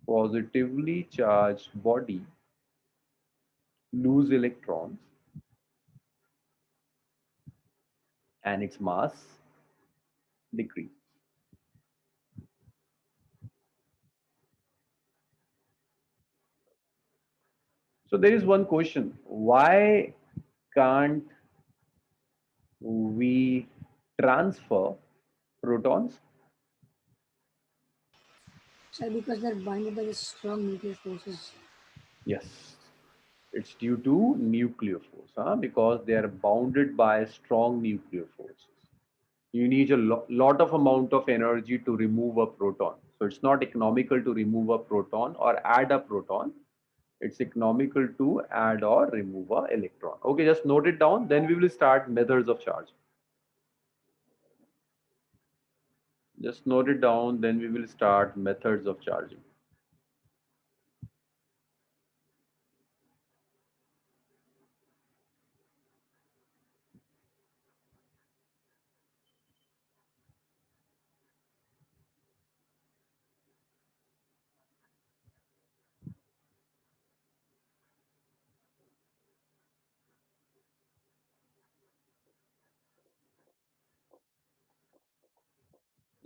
Positively charged body lose electrons and its mass decreases. So there is one question: why can't we transfer protons? Sir, because they're binded by the strong nuclear forces. Yes, it's due to nuclear force, because they are bounded by strong nuclear forces. You need a lot of amount of energy to remove a proton. So it's not economical to remove a proton or add a proton. It's economical to add or remove a electron. Okay, just note it down. Then we will start methods of charge. Just note it down. Then we will start methods of charging.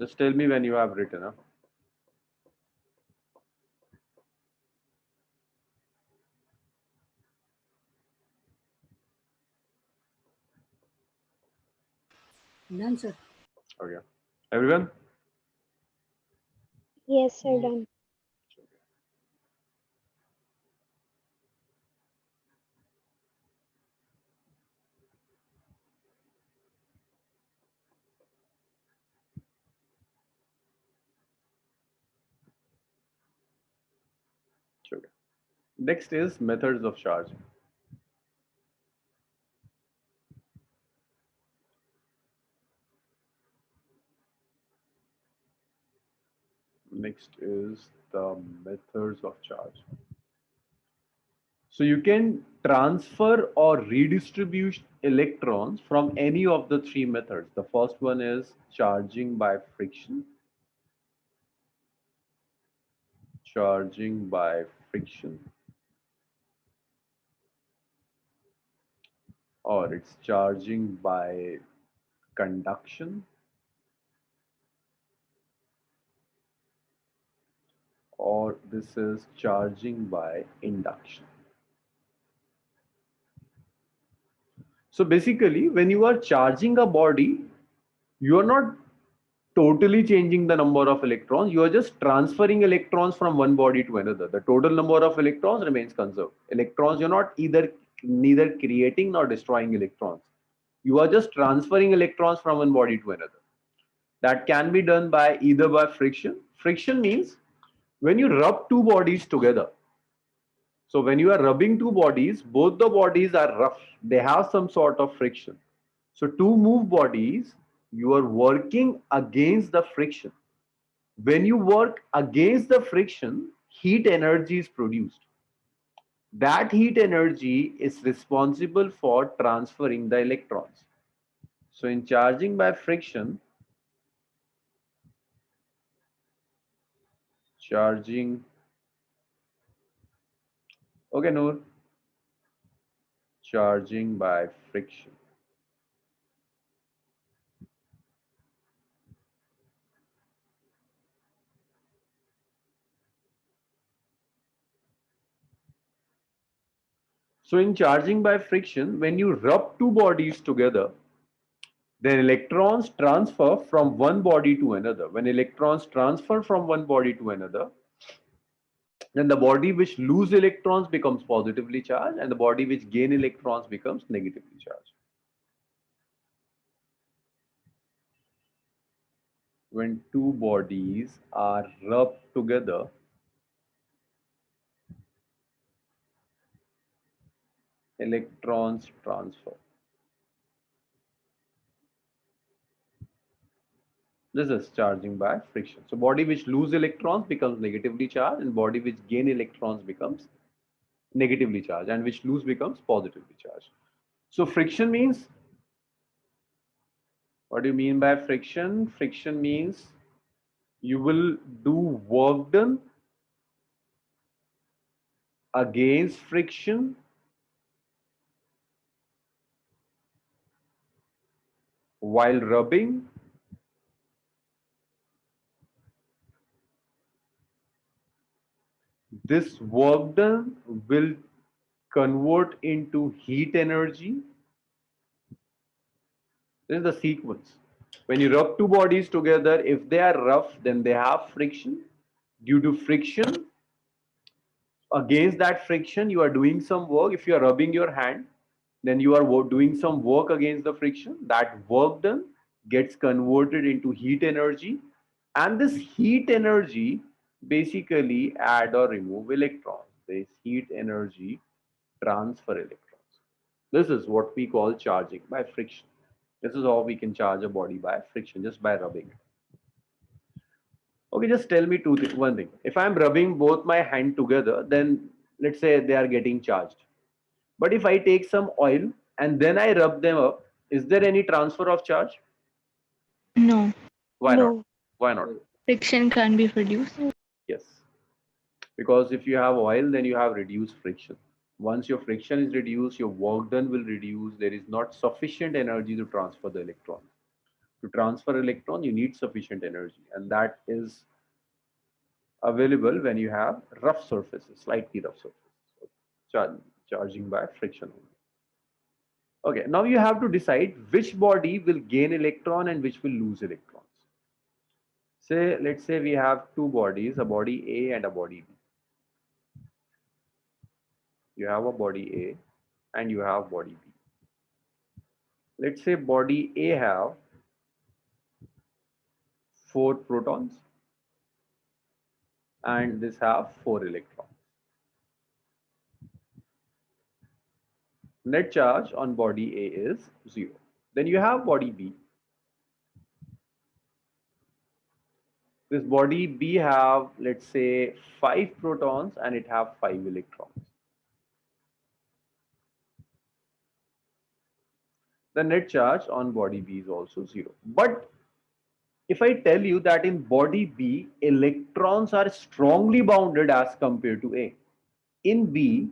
Just tell me when you have written. Huh? Done, sir. Okay. Everyone? Yes, sir, done. Sure. Next is methods of charging. Next is the methods of charge. So you can transfer or redistribute electrons from any of the three methods. The first one is charging by friction. Charging by friction. Or it's charging by conduction. Or this is charging by induction. So basically, when you are charging a body, you are not totally changing the number of electrons. You are just transferring electrons from one body to another. The total number of electrons remains conserved. Electrons, you're not neither creating nor destroying electrons. You are just transferring electrons from one body to another. That can be done by either by friction. Friction means when you rub two bodies together. So when you are rubbing two bodies, both the bodies are rough. They have some sort of friction. So to move bodies, you are working against the friction. When you work against the friction, heat energy is produced. That heat energy is responsible for transferring the electrons. So in charging by friction, charging, okay, Noor, charging by friction. So in charging by friction, when you rub two bodies together, then electrons transfer from one body to another. When electrons transfer from one body to another, then the body which lose electrons becomes positively charged and the body which gain electrons becomes negatively charged. When two bodies are rubbed together, electrons transfer. This is charging by friction. So body which lose electrons becomes negatively charged and body which gain electrons becomes negatively charged and which lose becomes positively charged. So friction means, what do you mean by friction? Friction means you will do work done against friction while rubbing this work done will convert into heat energy. This is the sequence. When you rub two bodies together, if they are rough, then they have friction. Due to friction, against that friction, you are doing some work. If you are rubbing your hand, then you are doing some work against the friction. That work done gets converted into heat energy, and this heat energy basically add or remove electrons. This heat energy transfer electrons. This is what we call charging by friction. This is how we can charge a body by friction, just by rubbing it. Okay, just tell me one thing. If I'm rubbing both my hand together, then let's say they are getting charged. But if I take some oil and then I rub them up, is there any transfer of charge? No. Why not? No. Why not? Friction can't be produced. Yes. Because if you have oil, then you have reduced friction. Once your friction is reduced, your work done will reduce. There is not sufficient energy to transfer the electron. To transfer electron, you need sufficient energy, and that is available when you have rough surfaces, slightly rough surfaces. Charging by friction only. Okay, now you have to decide which body will gain electron and which will lose electrons. Let's say we have two bodies, a body A and a body B. You have a body A and you have body B. Let's say body A have 4 protons and this have 4 electrons. Net charge on body A is 0. Then you have body B. This body B have, let's say, 5 protons and it have 5 electrons. The net charge on body B is also 0. But if I tell you that in body B, electrons are strongly bounded as compared to A. In B,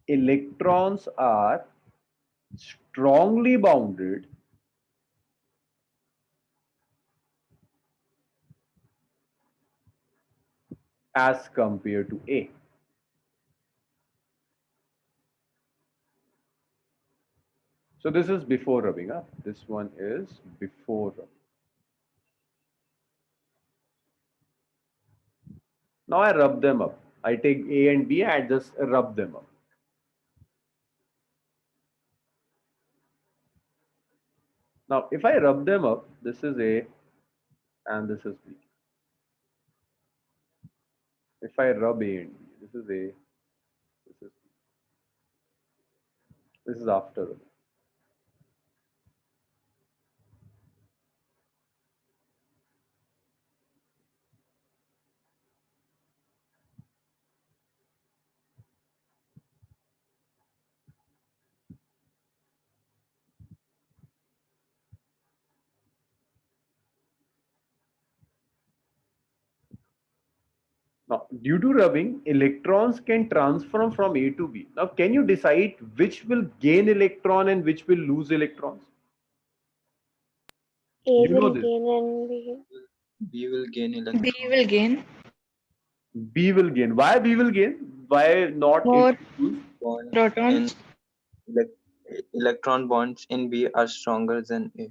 electrons are strongly bounded as compared to A. So this is before rubbing up. This one is before rubbing. Now I rub them up. I take A and B, I just rub them up. Now, if I rub them up, this is A and this is B. If I rub A and B, this is A, this is B. This is after rubbing. Now, due to rubbing, electrons can transfer from A to B. Now, can you decide which will gain electron and which will lose electrons? A You know will this. gain and B. B will gain electron. B will gain B will gain. Why B will gain? Why not more it lose? Bonds protons. in electron bonds in B are stronger than A.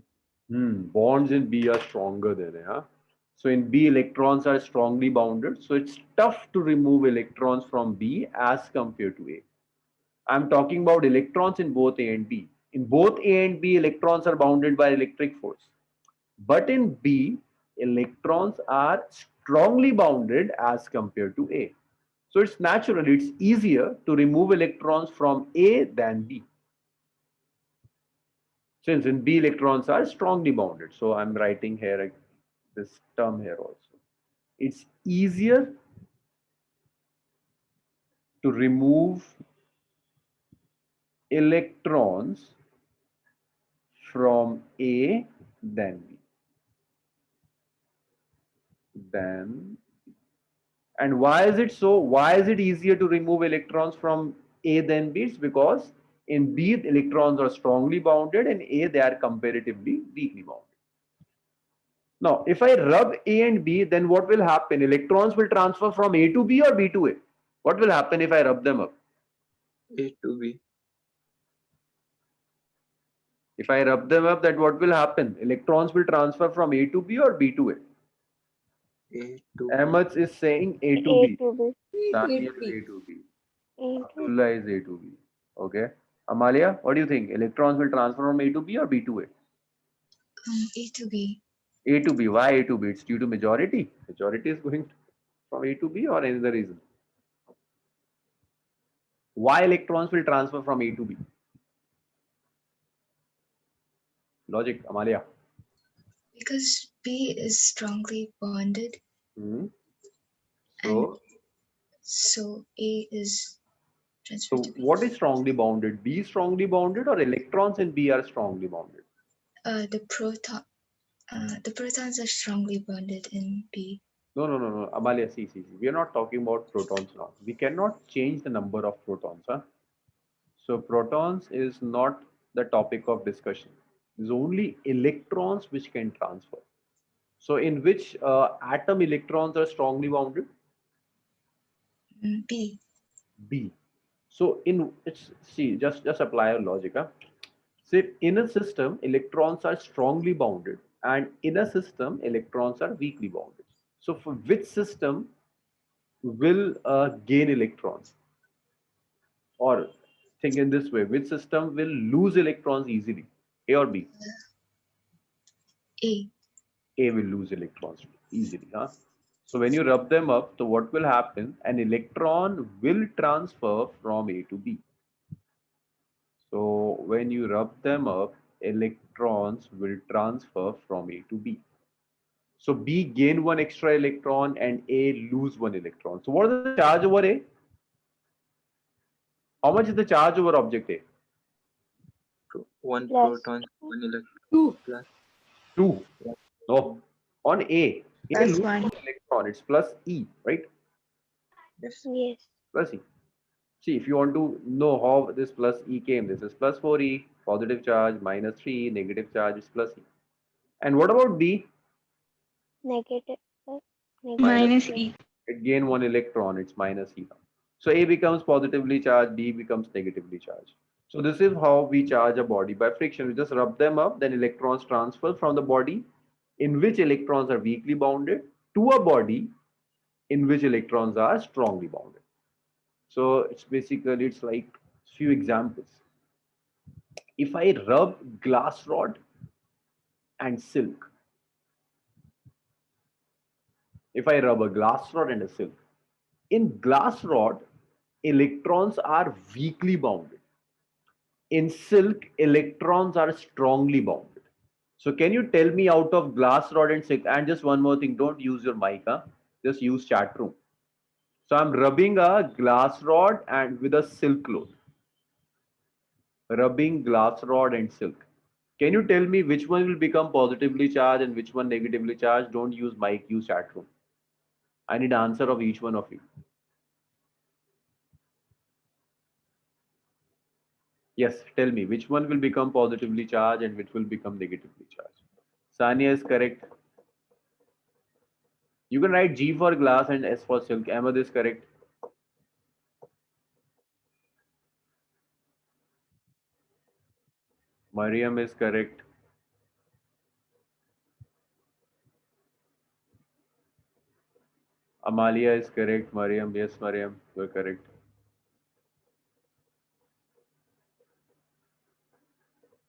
Bonds in B are stronger than A. Huh? So in B, electrons are strongly bounded. So it's tough to remove electrons from B as compared to A. I'm talking about electrons in both A and B. In both A and B, electrons are bounded by electric force. But in B, electrons are strongly bounded as compared to A. So it's natural, it's easier to remove electrons from A than B. Since in B, electrons are strongly bounded. So I'm writing here this term here also. It's easier to remove electrons from A than B. And why is it so? Why is it easier to remove electrons from A than B? It's because in B, electrons are strongly bounded, and A, they are comparatively weakly bounded. Now, if I rub A and B, then what will happen? Electrons will transfer from A to B or B to A. What will happen if I rub them up? A to B. If I rub them up, that what will happen? Electrons will transfer from A to B or B to A. A to Ahmed is saying A to A B. to B. Sania is B. A to B. A to Abdullah is A to B. Okay. Amalia, what do you think? Electrons will transfer from A to B or B to A? A to B. A to B. Why A to B? It's due to majority. Majority is going from A to B or any other reason? Why electrons will transfer from A to B? Logic, Amalia. Because B is strongly bonded, Hmm. and So, so A is so transferred to B. what is strongly bounded? B is strongly bounded or electrons in B are strongly bounded? The protons are strongly bonded in B. No. Amalia, see. We are not talking about protons now. We cannot change the number of protons. Huh? So protons is not the topic of discussion. There's only electrons which can transfer. So in which atom electrons are strongly bounded? B. B. So in it's see just apply your logic. Huh? Say in a system electrons are strongly bounded and in a system electrons are weakly bounded. So for which system will gain electrons? Or think in this way, which system will lose electrons easily? A or B? A. A will lose electrons easily. Huh? So when you rub them up, so what will happen? An electron will transfer from A to B. So when you rub them up, electrons will transfer from A to B. So B gain one extra electron and A lose one electron. So what is the charge over A? How much is the charge over object A? one plus. proton, one electron. 2. Plus 2. No. On A Plus loses 1. one electron. It's plus E, right? yes. Yes. Plus E. See, if you want to know how this plus E came, this is plus 4E, positive charge, minus 3, negative charge is plus E. And what about B? Negative. Plus. Minus Negative. E. It gained one electron, it's minus E now. So A becomes positively charged, B becomes negatively charged. So this is how we charge a body by friction. We just rub them up, then electrons transfer from the body in which electrons are weakly bounded to a body in which electrons are strongly bounded. So it's like few examples. If I rub glass rod and silk, if I rub a glass rod and a silk, in glass rod, electrons are weakly bounded. In silk, electrons are strongly bounded. So can you tell me out of glass rod and silk? And just one more thing, don't use your mic, huh? Just use chat room. So I'm rubbing a glass rod and with a silk cloth. Rubbing glass rod and silk. Can you tell me which one will become positively charged and which one negatively charged? Don't use mic, use chat room. I need answer of each one of you. Yes, tell me which one will become positively charged and which will become negatively charged. Sania is correct. You can write G for glass and S for silk. Ahmed is correct. Mariam is correct. Amalia is correct. Mariam, yes, Mariam, you're correct.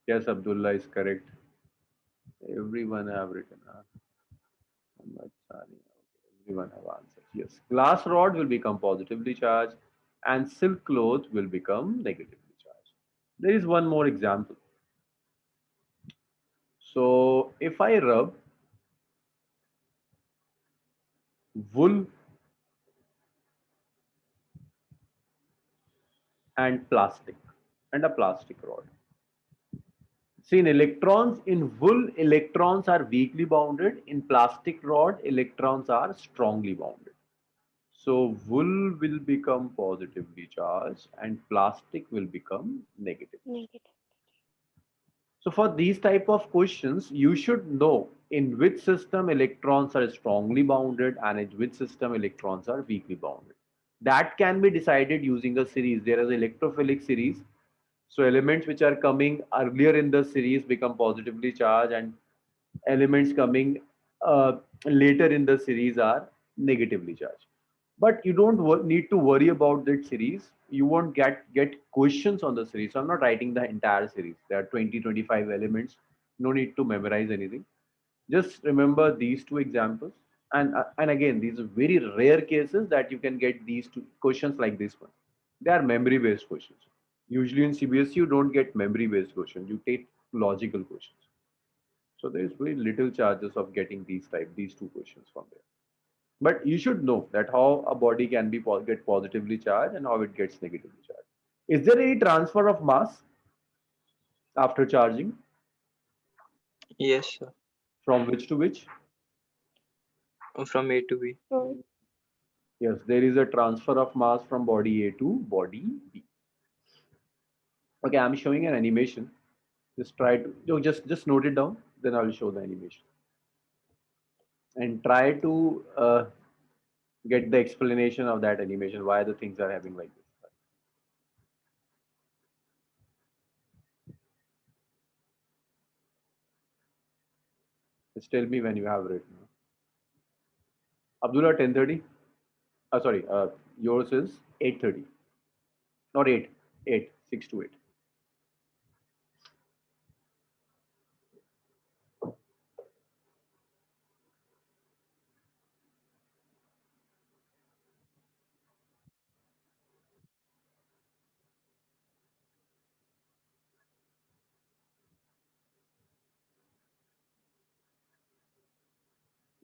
Yes, Abdullah is correct. Everyone have written. Muhammad Sani. Everyone have answered. Yes, glass rod will become positively charged and silk cloth will become negatively charged. There is one more example. So if I rub wool and plastic and a plastic rod. See, in electrons, in wool, electrons are weakly bounded. In plastic rod, electrons are strongly bounded. So wool will become positively charged and plastic will become negative. Negative. So for these type of questions, you should know in which system electrons are strongly bounded and in which system electrons are weakly bounded. That can be decided using a series. There is an electrophilic series So elements which are coming earlier in the series become positively charged, and elements coming later in the series are negatively charged. But you don't need to worry about that series. You won't get questions on the series. So I'm not writing the entire series. There are 20, 25 elements. No need to memorize anything. Just remember these two examples. And again, these are very rare cases that you can get these two questions like this one. They are memory based questions. Usually in CBSE, you don't get memory based questions. You take logical questions. So there is very little chances of getting these two questions from there. But you should know that how a body can be get positively charged and how it gets negatively charged. Is there any transfer of mass after charging Yes, sir. from which to which? From A to B. So, Yes, there is a transfer of mass from body A to body B. Okay, I'm showing an animation. Just try to just note it down. Then I will show the animation and try to get the explanation of that animation. Why the things are happening like this. Just tell me when you have written. Abdullah 10:30. Sorry, yours is 8:30. Not 8, 8, 6 to 8.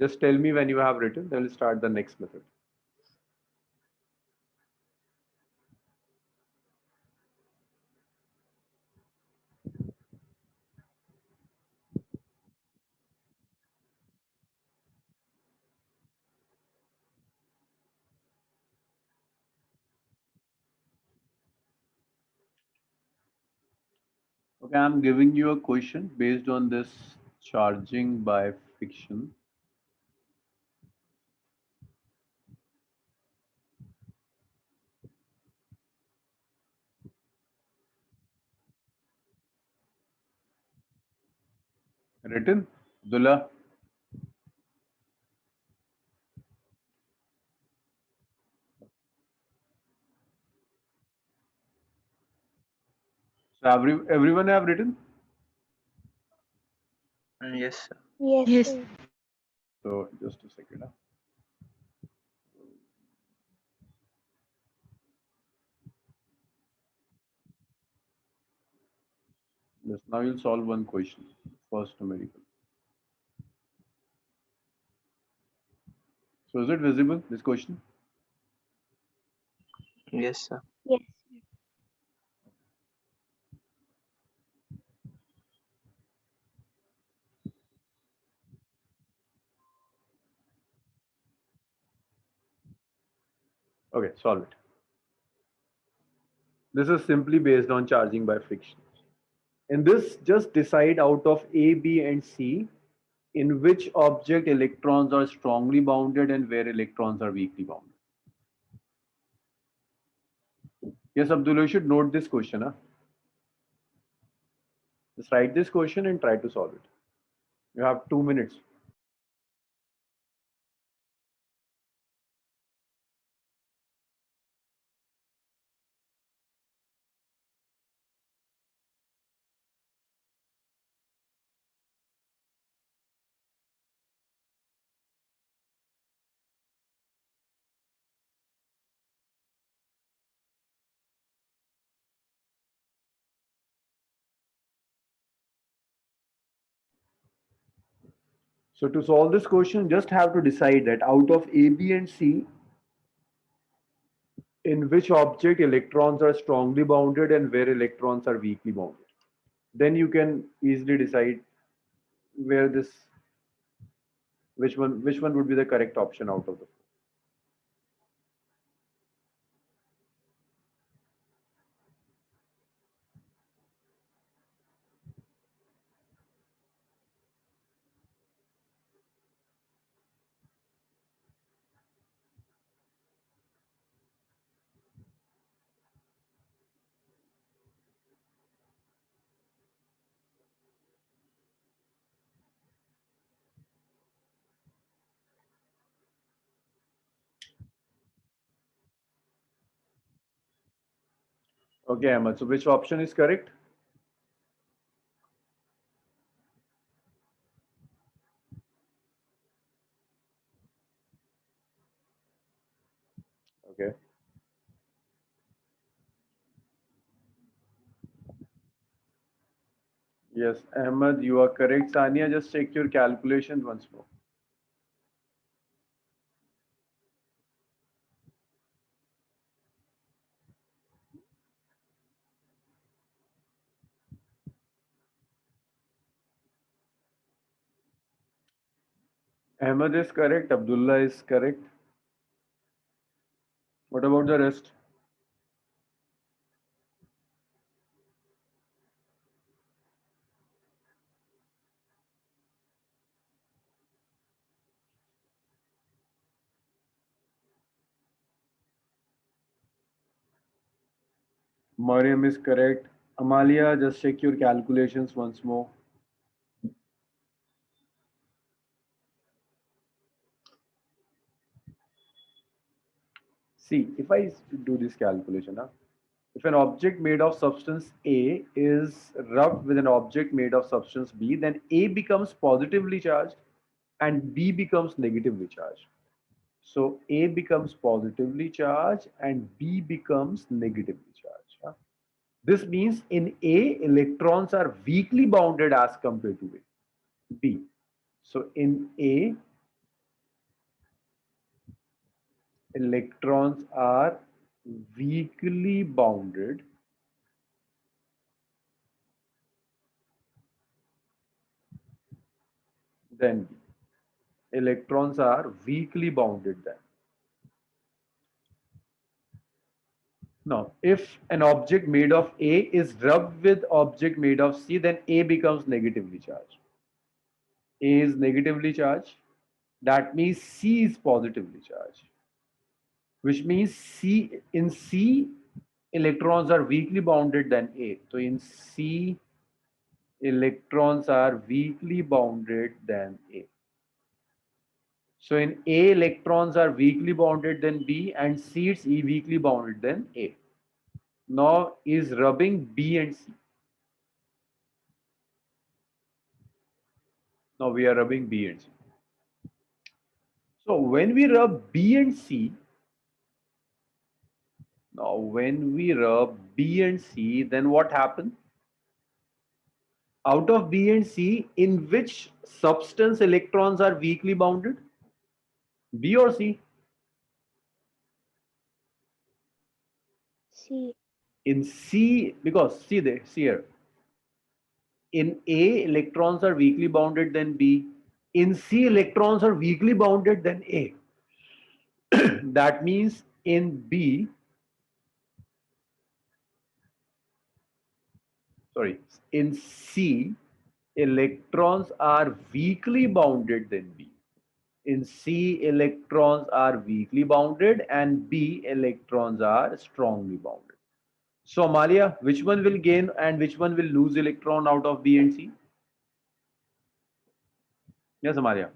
Just tell me when you have written, then we'll start the next method. Okay, I'm giving you a question based on this charging by friction. Written? Abdullah? So everyone have written? Yes, sir. yes, Yes. sir. So just a second. Yes, now you'll solve one question. First numerical. So is it visible, this question? Yes, sir. Yes, Okay, solve it. This is simply based on charging by friction. In this, just decide out of A, B, and C in which object electrons are strongly bounded and where electrons are weakly bounded. Yes, Abdullah, you should note this question. Huh? Just write this question and try to solve it. You have 2 minutes. So to solve this question, just have to decide that out of A, B, and C, in which object electrons are strongly bounded and where electrons are weakly bounded. Then you can easily decide where this, which one would be the correct option out of the four. Okay, Ahmed. So which option is correct? Okay. Yes, Ahmed, you are correct. Sania, just check your calculation once more. Ahmed is correct. Abdullah is correct. What about the rest? Mariam is correct. Amalia, just check your calculations once more. See, if I do this calculation, if an object made of substance A is rubbed with an object made of substance B, then A becomes positively charged and B becomes negatively charged. So A becomes positively charged and B becomes negatively charged. This means in A, electrons are weakly bounded as compared to B. So in A, electrons are weakly bounded than B. Electrons are weakly bounded then. Now, if an object made of A is rubbed with object made of C, then A becomes negatively charged. A is negatively charged. That means C is positively charged, which means C electrons are weakly bounded than A. So in C, electrons are weakly bounded than A. So in A, electrons are weakly bounded than B, and C is weakly bounded than A. Now is rubbing B and C. Now we are rubbing B and C. So when we rub B and C, now when we rub B and C, then what happens? Out of B and C, in which substance electrons are weakly bounded? B or C? C. In C, because see there, see here. In A, electrons are weakly bounded than B. In C, electrons are weakly bounded than A. That means in B, sorry, in C, electrons are weakly bounded than B. In C, electrons are weakly bounded and B, electrons are strongly bounded. So, Amalia, which one will gain and which one will lose electron out of B and C? Yes, Amalia.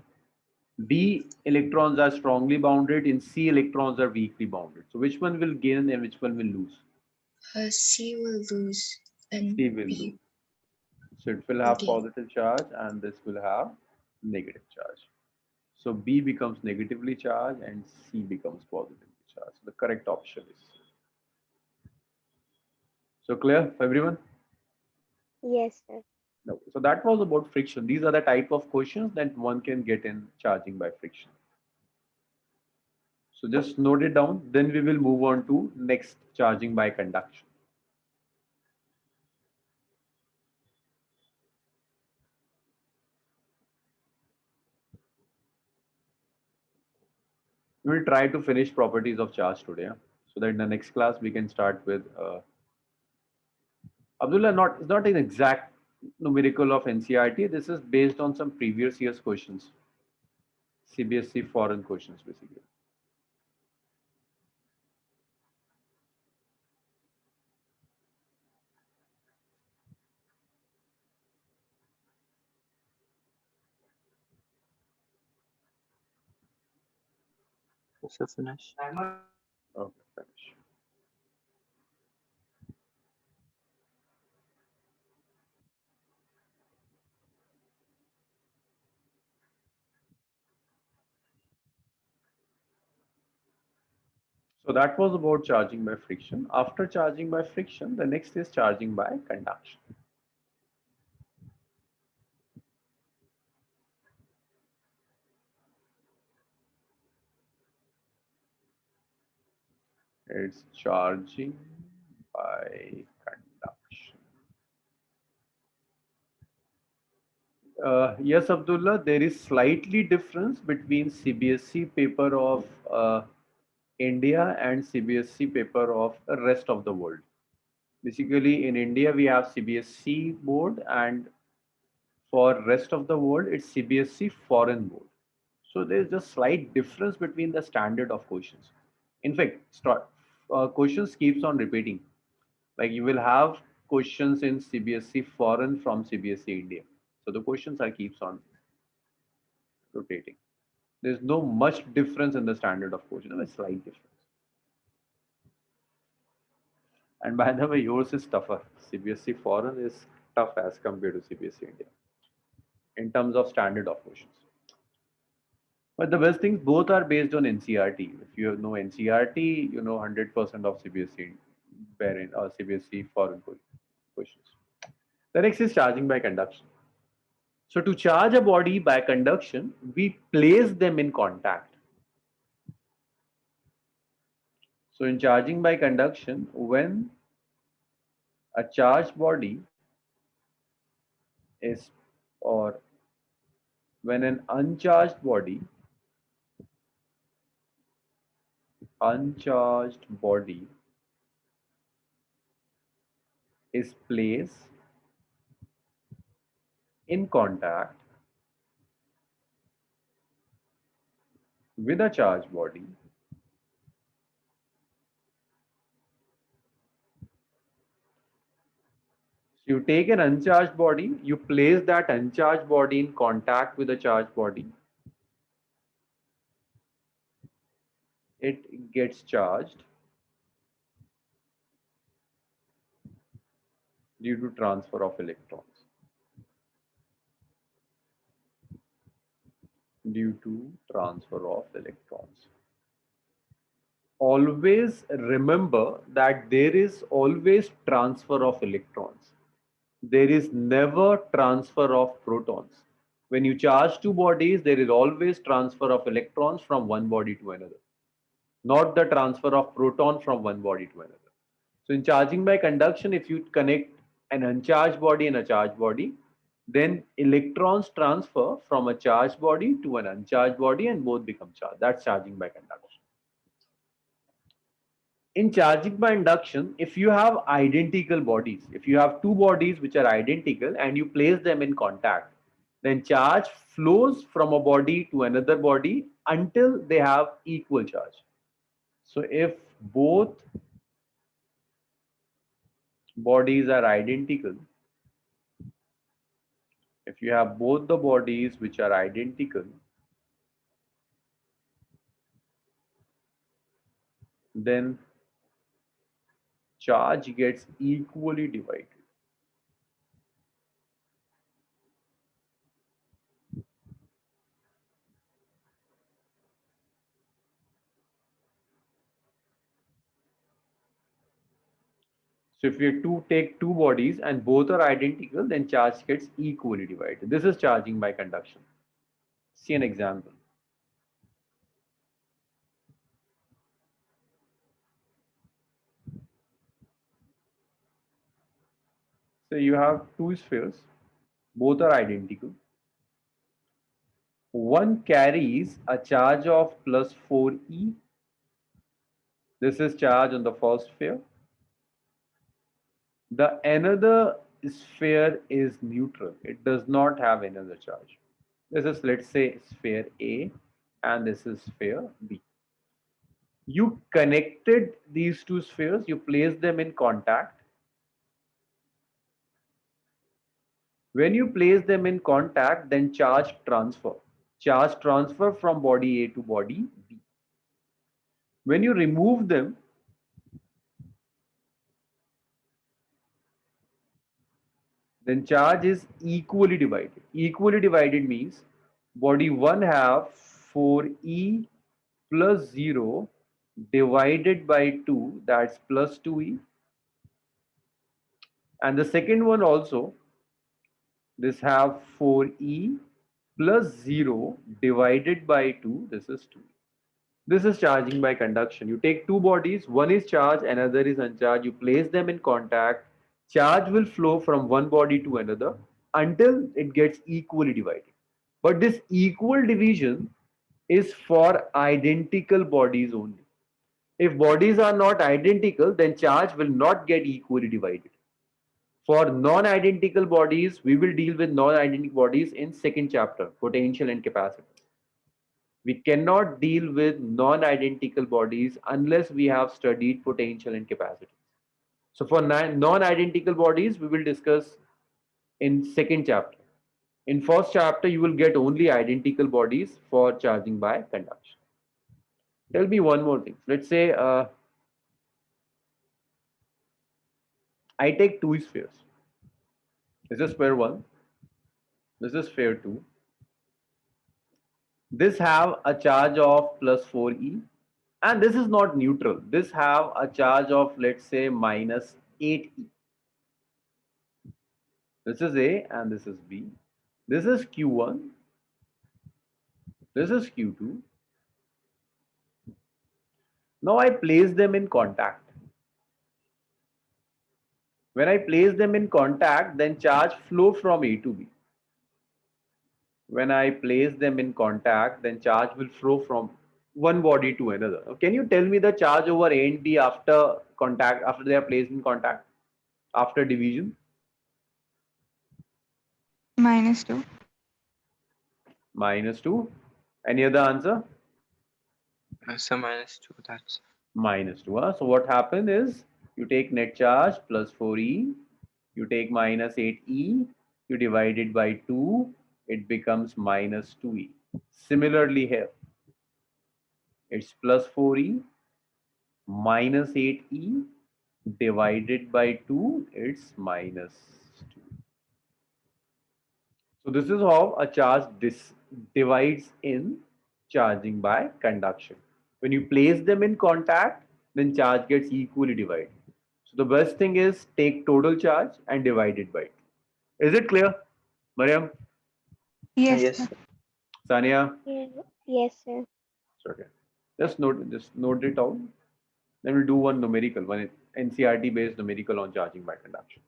B electrons are strongly bounded, in C electrons are weakly bounded. So, which one will gain and which one will lose? C will lose and C will lose. B So, it will will have gain. positive charge and this will have negative charge. So, B becomes negatively charged and C becomes positively charged. So, the correct option is C. So, clear for everyone? Yes, sir. No. So that was about friction. These are the type of questions that one can get in charging by friction. So just note it down. Then we will move on to next, charging by conduction. We will try to finish properties of charge today, so that in the next class we can start with Abdullah. It's not an exact numerical of NCERT. This is based on some previous year's questions, CBSE foreign questions basically. So finish. Okay, finish. So that was about charging by friction. After charging by friction, the next is charging by conduction. It's charging by conduction. Yes, Abdullah, there is slightly difference between CBSE paper of India and CBSE paper of the rest of the world. Basically, in India, we have CBSE board, and for rest of the world, it's CBSE foreign board. So there's just slight difference between the standard of questions. In fact, questions keeps on repeating. Like you will have questions in CBSE foreign from CBSE India. So the questions are keeps on rotating. There's no much difference in the standard of question, a slight difference. And by the way, yours is tougher. CBSE foreign is tough as compared to CBSE India in terms of standard of questions. But the best things both are based on NCRT. If you know NCRT, you know 100% of CBSE parent or CBSE foreign questions. The next is charging by conduction. So to charge a body by conduction, we place them in contact. So in charging by conduction, when a charged body is, or when an uncharged body is placed in contact with a charged body, so you take an uncharged body, you place that uncharged body in contact with a charged body, it gets charged due to transfer of electrons. Always remember that there is always transfer of electrons. There is never transfer of protons. When you charge two bodies, there is always transfer of electrons from one body to another, not the transfer of proton from one body to another. So in charging by conduction, if you connect an uncharged body and a charged body, then electrons transfer from a charged body to an uncharged body and both become charged. That's charging by conduction. In charging by induction, if you have identical bodies, if you have two bodies which are identical and you place them in contact, then charge flows from a body to another body until they have equal charge. So if both bodies are identical, if you have both the bodies which are identical, then charge gets equally divided. So if you take two bodies and both are identical, then charge gets equally divided. This is charging by conduction. See an example. So you have two spheres, both are identical. One carries a charge of plus 4e. This is charge on the first sphere. The another sphere is neutral. It does not have another charge. This is, let's say, sphere A and this is sphere B. You connected these two spheres, you place them in contact. When you place them in contact, then charge transfer from body A to body B. When you remove them, then charge is equally divided. Equally divided means body 1 have 4e plus 0 divided by 2, that's plus 2e. And the second one also, this have 4e plus 0 divided by 2, this is 2. This is charging by conduction. You take two bodies, one is charged, another is uncharged. You place them in contact. Charge will flow from one body to another until it gets equally divided. But this equal division is for identical bodies only. If bodies are not identical, then charge will not get equally divided. For non-identical bodies, we will deal with non-identical bodies in second chapter, potential and capacitance. We cannot deal with non-identical bodies unless we have studied potential and capacitance. So for non-identical bodies, we will discuss in second chapter. In first chapter, you will get only identical bodies for charging by conduction. Tell me one more thing. Let's say I take two spheres. This is sphere 1. This is sphere 2. This have a charge of plus 4e, and this is not neutral. This have a charge of, let's say, minus 8e. This is A and this is B. This is Q1. This is Q2. Now I place them in contact. When I place them in contact, then charge flow from A to B. When I place them in contact, then charge will flow from one body to another. Now, can you tell me the charge over A and B after contact, after they are placed in contact, after division? -2. -2. Any other answer? So -2. That's -2. Huh? So what happened is you take net charge plus 4e, you take minus 8e, you divide it by 2, it becomes -2e. Similarly here, it's plus 4e minus 8e divided by 2, it's -2. So this is how a charge divides in charging by conduction. When you place them in contact, then charge gets equally divided. So the best thing is take total charge and divide it by 2. Is it clear, Mariam? Yes, yes. sir. Sania? Yeah. Yes, sir. Okay. Just note it down. Then we'll do one numerical, one NCRT based numerical on charging by conduction.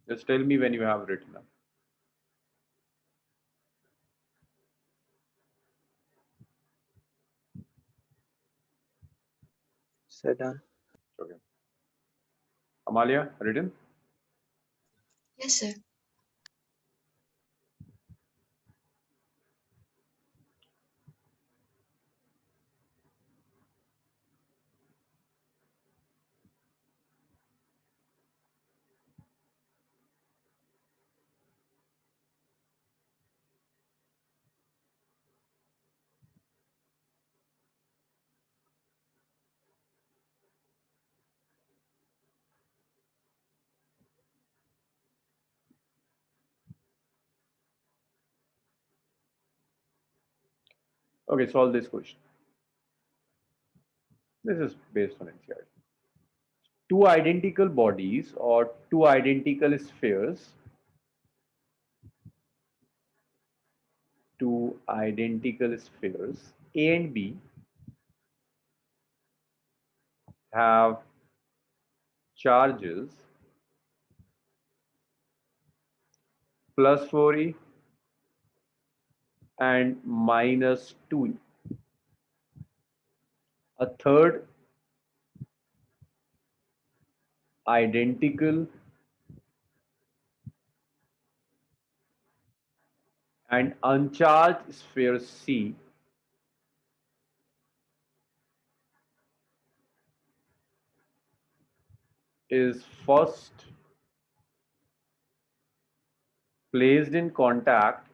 Just tell me when you have written up. So done. Okay. Amalia, written? Yes, sir. Okay, solve this question. This is based on NCRT. Two identical bodies or two identical spheres, A and B, have charges plus 4e and minus 2e. a third identical and uncharged sphere C is first placed in contact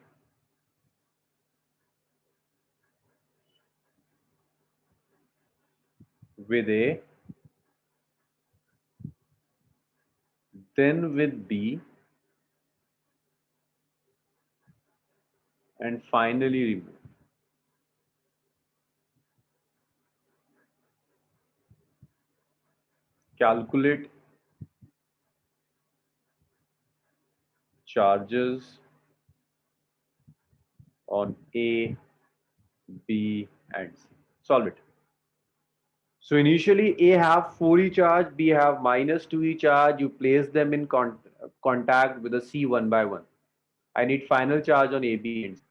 with A, then with B, and finally removed. Calculate charges on A, B, and C. Solve it. So initially A have 4E charge, B have minus 2E charge. You place them in contact with a C one by one. I need final charge on A, B, and C.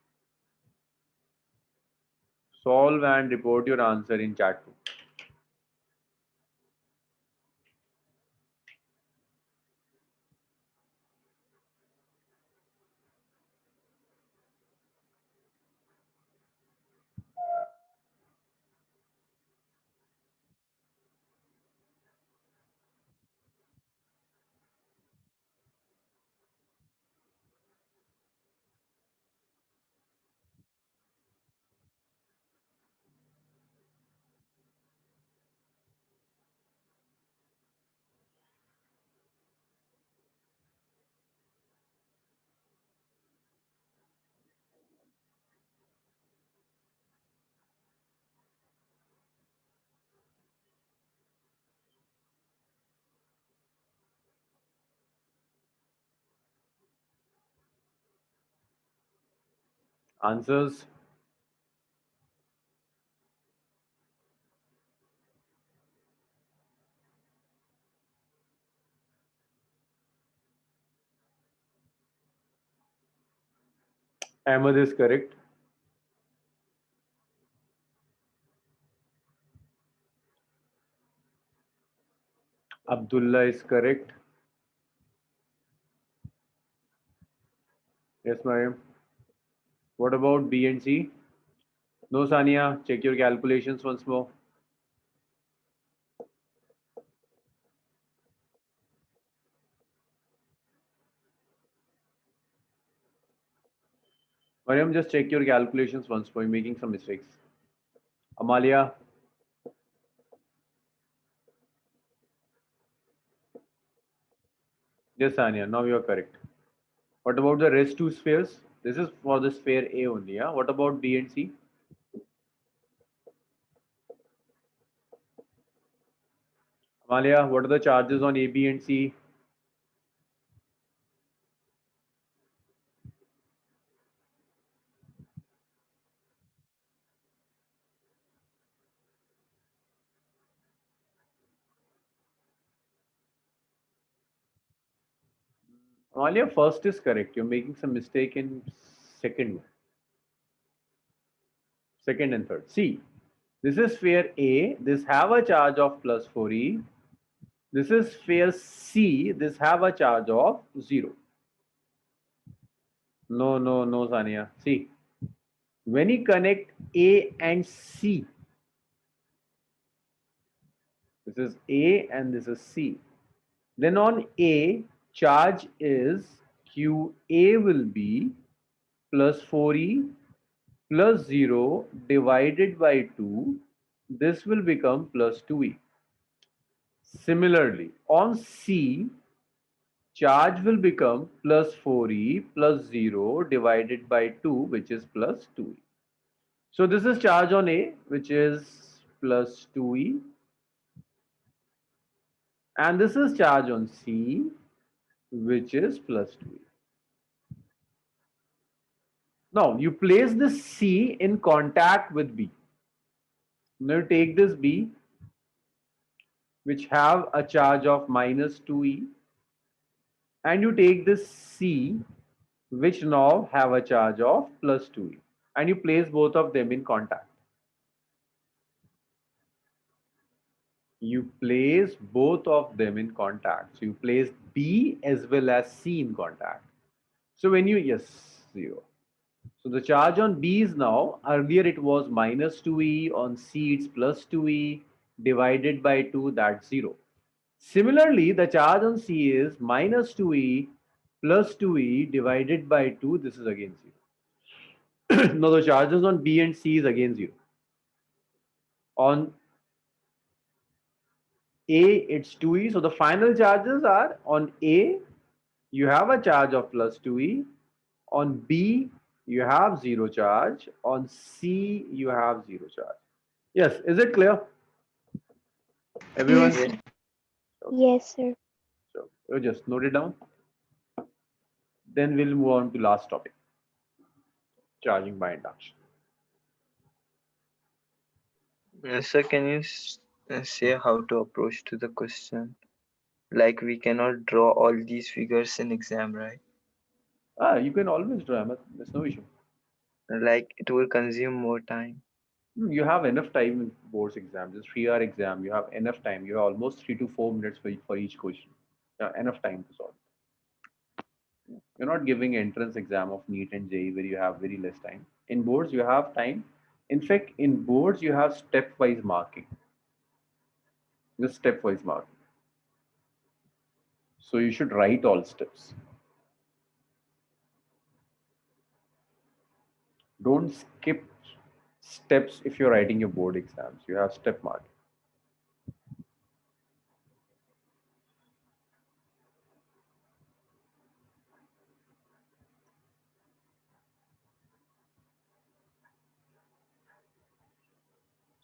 Solve and report your answer in chat room. Answers. Ahmed is correct. Abdullah is correct. Yes, Mariam. What about B and C? No, Sania. Check your calculations once more. Mariam, just check your calculations once more. You're making some mistakes. Amalia. Yes, Sania. Now you are correct. What about the rest two spheres? This is for the sphere A only. Yeah. What about B and C? Amalia, what are the charges on A, B, and C? Amalia, first is correct. You're making some mistake in second one. Second and third. See, this is sphere A. This have a charge of plus 4e. This is sphere C. This have a charge of 0. No, no, no, Sania. See, when you connect A and C, this is A and this is C. Then on A, charge is QA will be plus 4e plus 0 divided by 2. This will become plus 2e. Similarly, on C, charge will become plus 4e plus 0 divided by 2, which is plus 2e. So this is charge on A, which is plus 2e. And this is charge on C, which is plus 2e. Now, you place this C in contact with B. Now, take this B, which have a charge of minus 2e, and you take this C, which now have a charge of plus 2e, and you place both of them in contact. You place both of them in contact. So you place B as well as C in contact. So when you, yes, 0. So the charge on B is now, earlier it was minus 2e, on C it's plus 2e, divided by 2, that's 0. Similarly, the charge on C is minus 2e plus 2e divided by 2, this is again 0. Now the charges on B and C is again 0. On A, it's 2e. So the final charges are on A, you have a charge of plus 2e. On B, you have 0 charge. On C, you have 0 charge. Yes, is it clear? Everyone? Yes. Yes. Yes, sir. So you just note it down. Then we'll move on to last topic, charging by induction. Sir, can you say how to approach to the question? Like we cannot draw all these figures in exam, right? You can always draw, Ahmed. There's no issue. Like it will consume more time. You have enough time in boards exam, just 3-hour exam. You have enough time. You have almost 3 to 4 minutes for each question. Enough time to solve. You're not giving entrance exam of NEET and JEE where you have very less time. In boards, you have time. In fact, in boards, you have stepwise marking. Just stepwise marking. So you should write all steps. Don't skip steps if you're writing your board exams. You have step marking.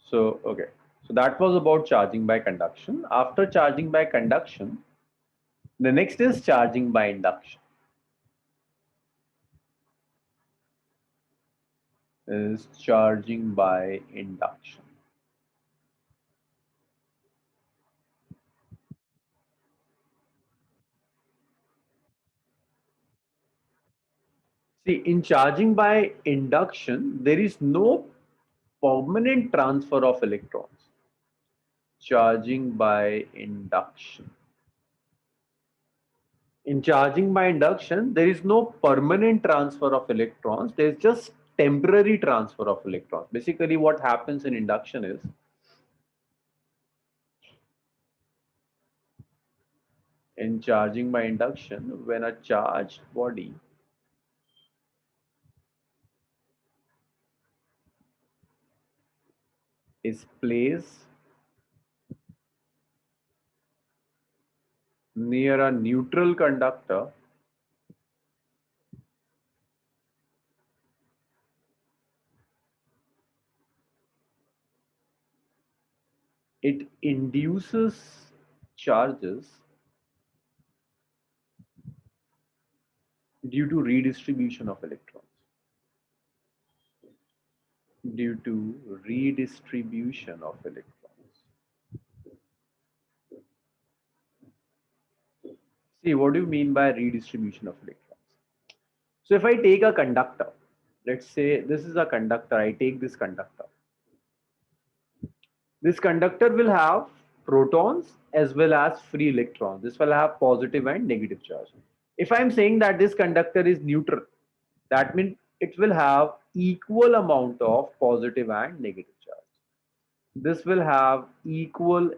So, okay. So that was about charging by conduction. After charging by conduction, the next is charging by induction. Is charging by induction. See, in charging by induction, there is no permanent transfer of electrons. Charging by induction. In charging by induction, there is no permanent transfer of electrons. There's just temporary transfer of electrons. Basically, what happens in induction is in charging by induction, when a charged body is placed near a neutral conductor, it induces charges due to redistribution of electrons. Due to redistribution of electrons. See, what do you mean by redistribution of electrons? So if I take a conductor, let's say this is a conductor, I take this conductor. This conductor will have protons as well as free electrons. This will have positive and negative charge. If I'm saying that this conductor is neutral, that means it will have equal amount of positive and negative charge. This will have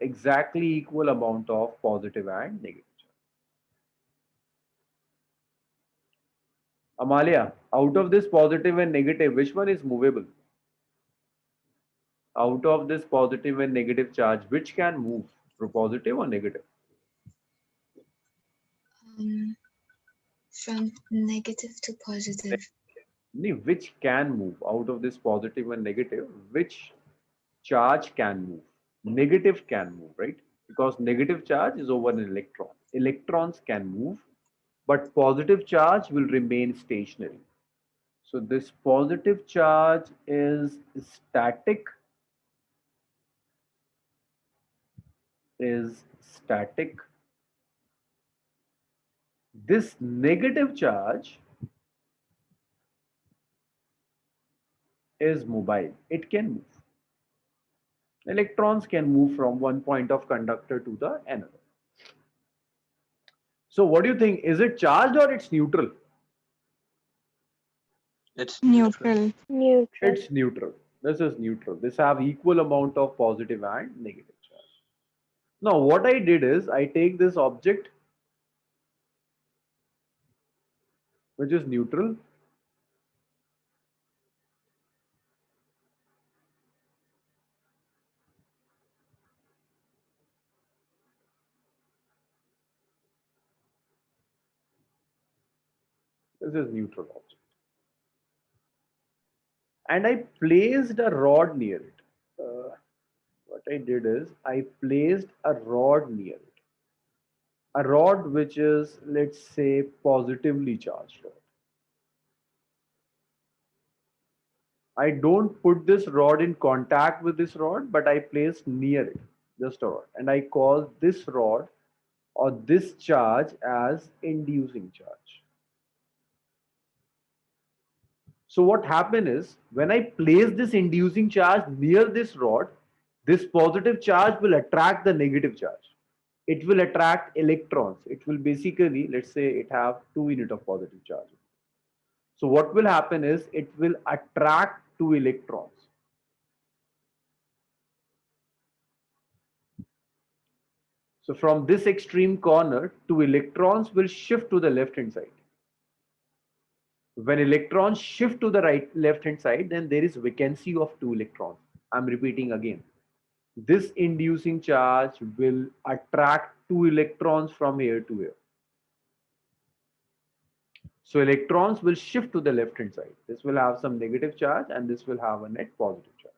exactly equal amount of positive and negative charge. Amalia, out of this positive and negative, which one is movable? Out of this positive and negative charge, which can move? Positive or negative? From negative to positive. Which can move out of this positive and negative? Which charge can move? Negative can move, right? Because negative charge is over an electron. Electrons can move, but positive charge will remain stationary. So this positive charge is static. This negative charge is mobile. It can move. Electrons can move from one point of conductor to the another. So what do you think? Is it charged or it's neutral? It's neutral. Neutral. Neutral. It's neutral. This is neutral. This have equal amount of positive and negative charge. Now what I did is I take this object which is neutral. This is neutral object. And I placed a rod near it. What I did is I placed a rod near it. A rod which is, let's say, positively charged rod. I don't put this rod in contact with this rod, but I place near it, just a rod. And I call this rod or this charge as inducing charge. So what happened is when I place this inducing charge near this rod, this positive charge will attract the negative charge. It will attract electrons. It will basically, let's say it have 2 units of positive charge. So what will happen is it will attract 2 electrons. So from this extreme corner, 2 electrons will shift to the left hand side. When electrons shift to the left hand side, then there is vacancy of 2 electrons. I'm repeating again. This inducing charge will attract 2 electrons from here to here. So electrons will shift to the left hand side. This will have some negative charge and this will have a net positive charge.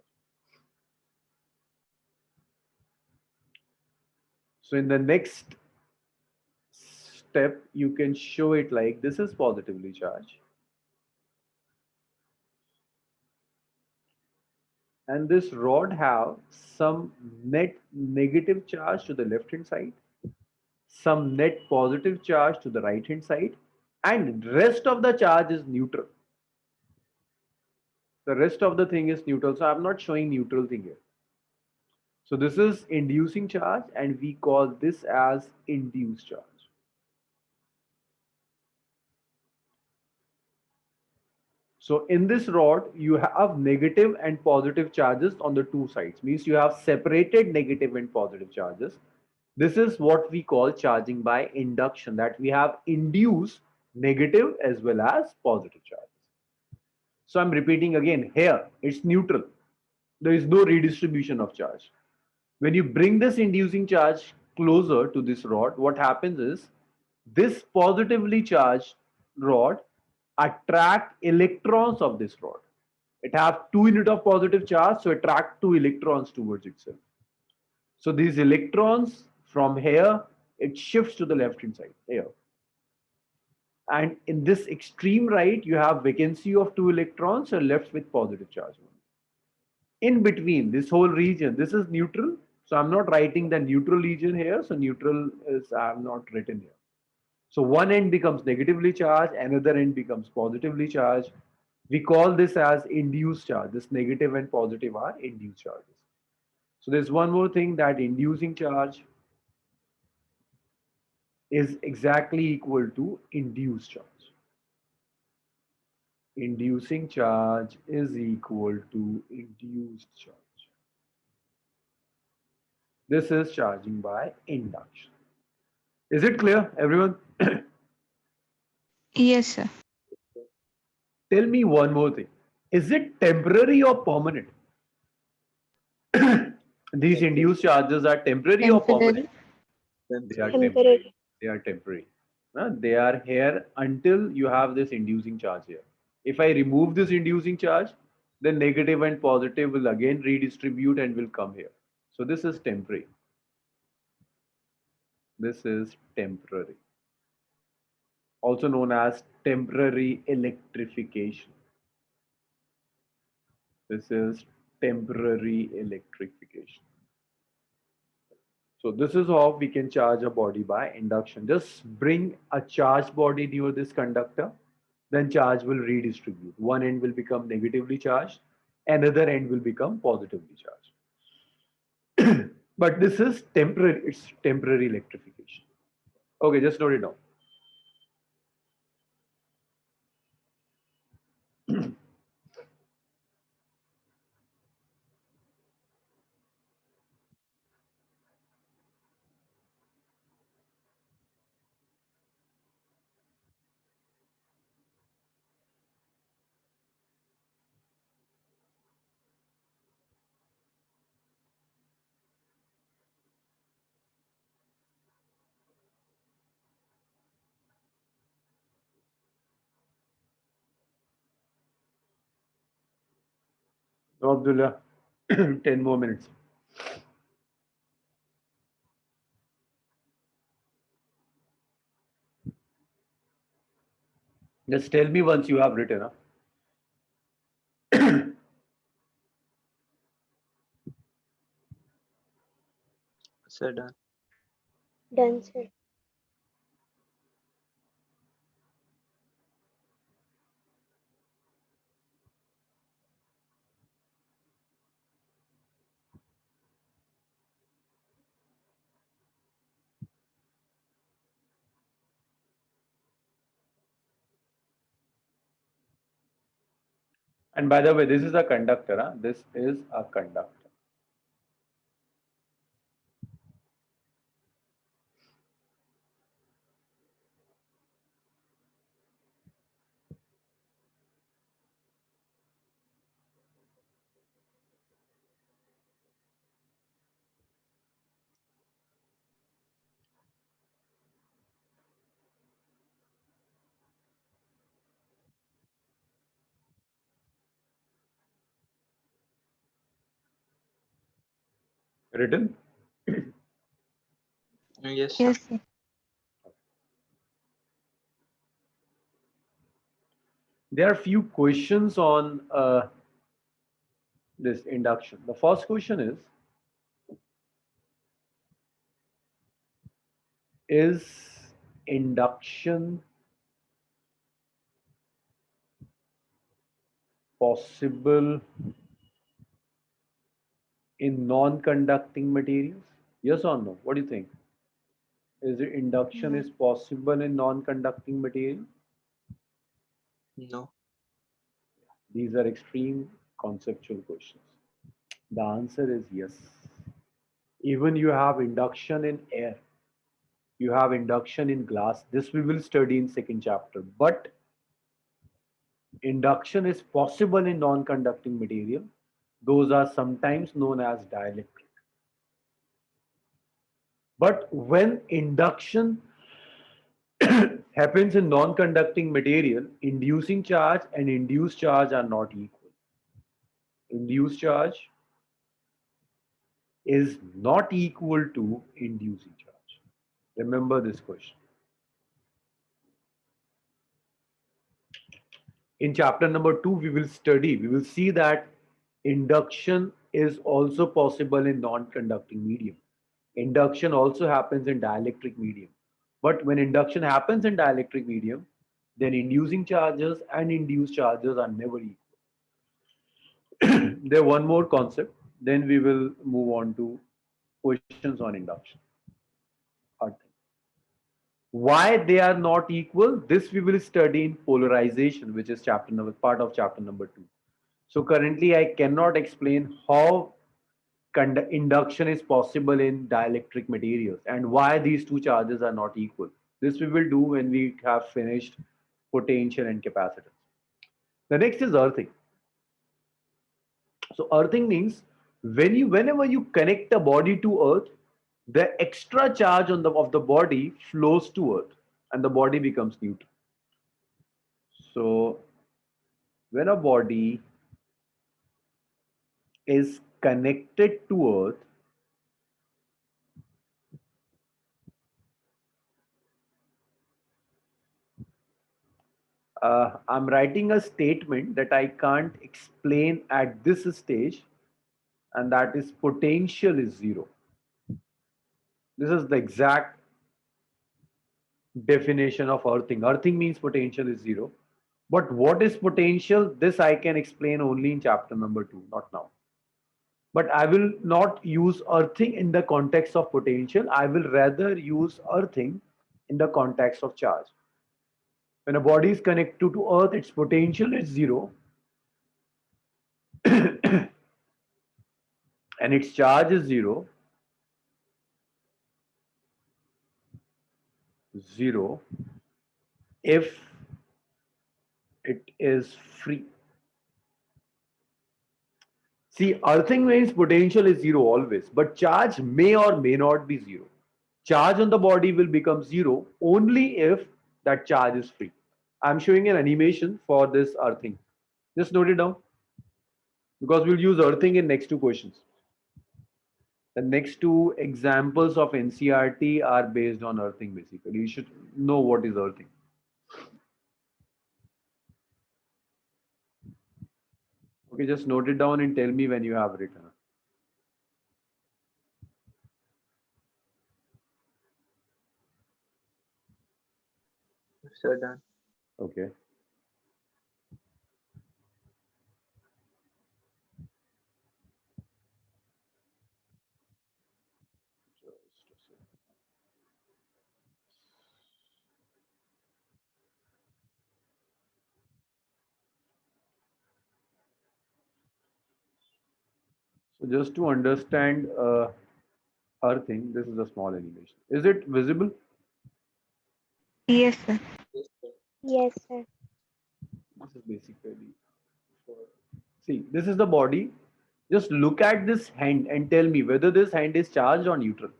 So in the next step, you can show it like this is positively charged. And this rod have some net negative charge to the left hand side, some net positive charge to the right hand side, and rest of the charge is neutral. The rest of the thing is neutral. So I'm not showing neutral thing here. So this is inducing charge and we call this as induced charge. So in this rod, you have negative and positive charges on the two sides. Means you have separated negative and positive charges. This is what we call charging by induction, that we have induced negative as well as positive charges. So I'm repeating again, here it's neutral. There is no redistribution of charge. When you bring this inducing charge closer to this rod, what happens is this positively charged rod attract electrons of this rod. It have 2 units of positive charge, so attract 2 electrons towards itself. So these electrons from here, it shifts to the left hand side here. And in this extreme right, you have vacancy of 2 electrons, so left with positive charge. In between this whole region, this is neutral. So I'm not writing the neutral region here. So neutral is I have not written here. So one end becomes negatively charged, another end becomes positively charged. We call this as induced charge. This negative and positive are induced charges. So there's one more thing, that inducing charge is exactly equal to induced charge. Inducing charge is equal to induced charge. This is charging by induction. Is it clear, everyone? Yes, sir. Tell me one more thing. Is it temporary or permanent? These induced charges are temporary or permanent? They are temporary. They are temporary. They are here until you have this inducing charge here. If I remove this inducing charge, then negative and positive will again redistribute and will come here. So this is temporary. This is temporary. Also known as temporary electrification. This is temporary electrification. So this is how we can charge a body by induction. Just bring a charged body near this conductor, then charge will redistribute. One end will become negatively charged, another end will become positively charged. But this is temporary, it's temporary electrification. Okay, just note it down. No, Abdullah, 10 more minutes. Just tell me once you have written. Huh? Sir, done. Done, sir. And by the way, this is a conductor. Huh? This is a conductor. Written? Yes, sir. Yes, sir. There are few questions on this induction. The first question is induction possible in non-conducting materials? Yes or no? What do you think? Is the induction No. is possible in non-conducting material? No. These are extreme conceptual questions. The answer is yes. Even you have induction in air, you have induction in glass. This we will study in second chapter. But induction is possible in non-conducting material. Those are sometimes known as dielectric. But when induction happens in non-conducting material, inducing charge and induced charge are not equal. Induced charge is not equal to inducing charge. Remember this question. In chapter number 2, we will see that induction is also possible in non-conducting medium. Induction also happens in dielectric medium. But when induction happens in dielectric medium, then inducing charges and induced charges are never equal. There one more concept, then we will move on to questions on induction. Earthing. Why they are not equal? This we will study in polarization, which is chapter number part of chapter number 2. So currently I cannot explain how induction is possible in dielectric materials and why these two charges are not equal. This we will do when we have finished potential and capacitance. The next is earthing. So earthing means whenever you connect a body to earth, the extra charge on of the body flows to earth and the body becomes neutral. So when a body is connected to earth, I'm writing a statement that I can't explain at this stage, and that is potential is zero. This is the exact definition of earthing. Earthing means potential is zero. But what is potential? This I can explain only in chapter number 2, not now. But I will not use earthing in the context of potential. I will rather use earthing in the context of charge. When a body is connected to earth, its potential is zero and its charge is zero if it is free. See, earthing means potential is zero always, but charge may or may not be zero. Charge on the body will become zero only if that charge is free. I'm showing an animation for this earthing. Just note it down because we'll use earthing in next two questions. The next two examples of NCRT are based on earthing basically. You should know what is earthing. Okay, just note it down and tell me when you have written. So done. Okay. So just to understand earthing, this is a small animation. Is it visible? Yes, sir. Yes, sir. This is basically for, see, this is the body. Just look at this hand and tell me whether this hand is charged or neutral.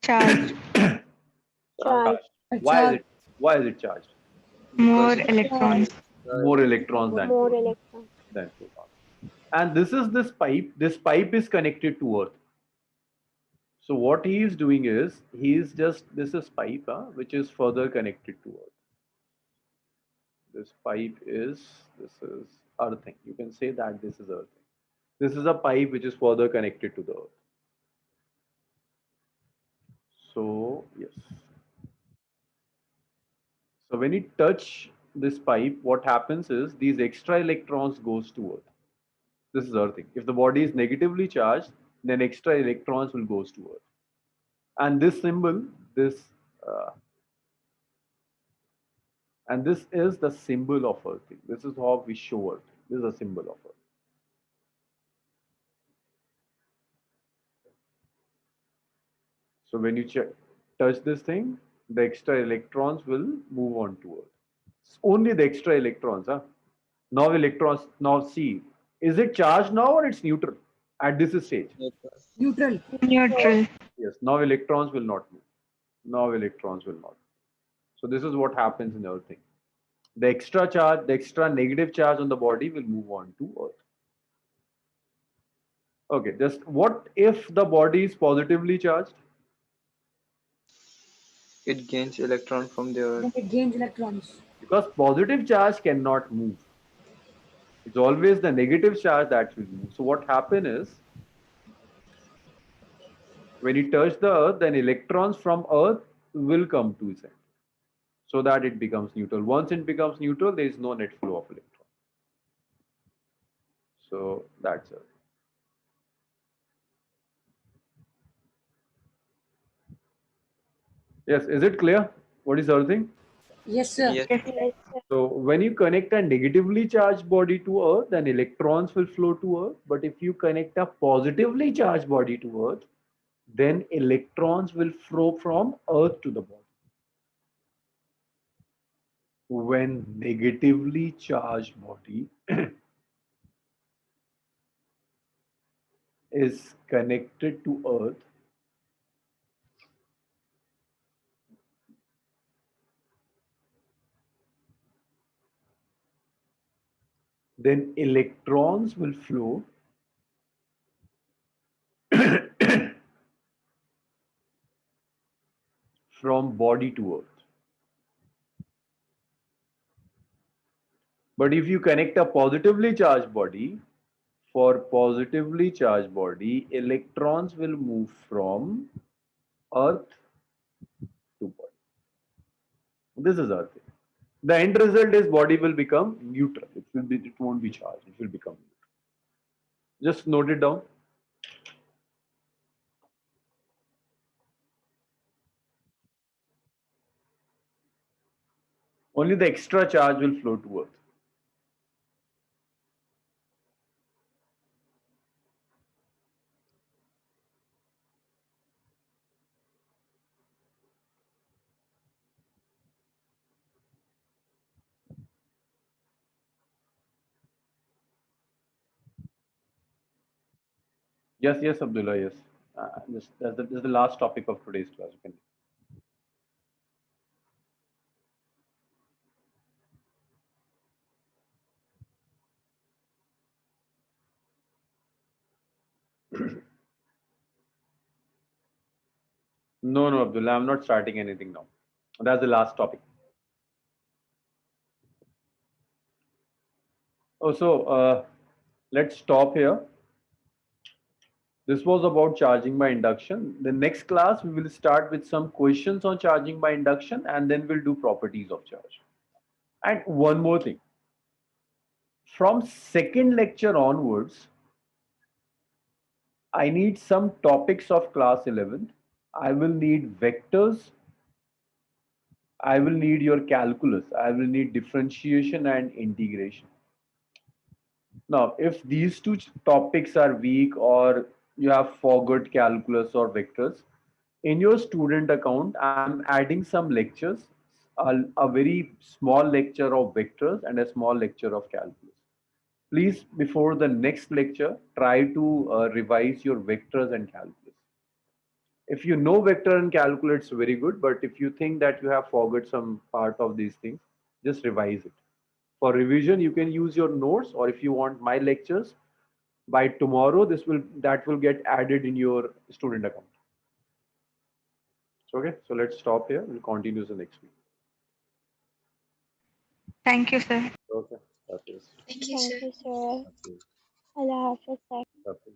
Charged. Charge. Why is it? Why is it charged? More Because electrons. More electrons than More protons. electrons. Than protons. And this is this pipe. This pipe is connected to Earth. So what he is doing is he is just this is pipe which is further connected to Earth. This pipe is this is earthing. You can say that this is earthing. This is a pipe which is further connected to the Earth. So yes. So when you touch this pipe, what happens is these extra electrons goes to Earth. This is earthing. If the body is negatively charged, then extra electrons will goes to Earth. And this symbol, this and this is the symbol of earthing. This is how we show Earth. This is a symbol of Earth. So when you touch this thing, the extra electrons will move on to Earth. It's only the extra electrons. Now electrons, now see, is it charged now or it's neutral at this stage? Neutral. Neutral. Yes, now electrons will not move. Now electrons will not. So this is what happens in earthing. The extra charge, the extra negative charge on the body will move on to Earth. Okay, just what if the body is positively charged? it gains electron from the Then earth. it gains electrons. Because positive charge cannot move. It's always the negative charge that will move. So what happens is, when you touch the earth, then electrons from earth will come to its end. So that it becomes neutral. Once it becomes neutral, there is no net flow of electrons. So that's it. Yes, is it clear? What is earthing? Yes, sir. Yes. Yes. Yes, sir. So when you connect a negatively charged body to Earth, then electrons will flow to Earth. But if you connect a positively charged body to Earth, then electrons will flow from Earth to the body. When negatively charged body is connected to Earth, then electrons will flow from body to Earth. But if you connect a positively charged body, for positively charged body, electrons will move from Earth to body. This is Earth. The end result is body will become neutral. It won't be charged. It will become neutral. Just note it down. Only the extra charge will flow to Earth. Yes, yes, Abdullah, yes. That's the last topic of today's class. You can. No, no, Abdullah, I'm not starting anything now. That's the last topic. Oh, so let's stop here. This was about charging by induction. The next class, we will start with some questions on charging by induction, and then we'll do properties of charge. And one more thing. From second lecture onwards, I need some topics of class 11. I will need vectors. I will need your calculus. I will need differentiation and integration. Now, if these two topics are weak or you have forgot calculus or vectors, in your student account, I'm adding some lectures, a very small lecture of vectors and a small lecture of calculus. Please, before the next lecture, try to revise your vectors and calculus. If you know vector and calculus, it's very good. But if you think that you have forgot some part of these things, just revise it. For revision, you can use your notes, or if you want my lectures, by tomorrow, that will get added in your student account. Okay, so let's stop here. We'll continue the next week. Thank you, sir. Okay. Okay. Thank you, Thank sir. you, sir. Allah Hafiz, sir. Okay.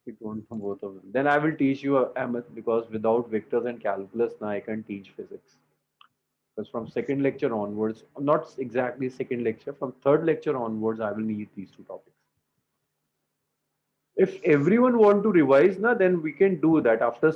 If you don't know both of them, then I will teach you Ahmed, because without vectors and calculus, now I can teach physics. Because from second lecture onwards, not exactly second lecture, from third lecture onwards, I will need these two topics. If everyone want to revise now, then we can do that after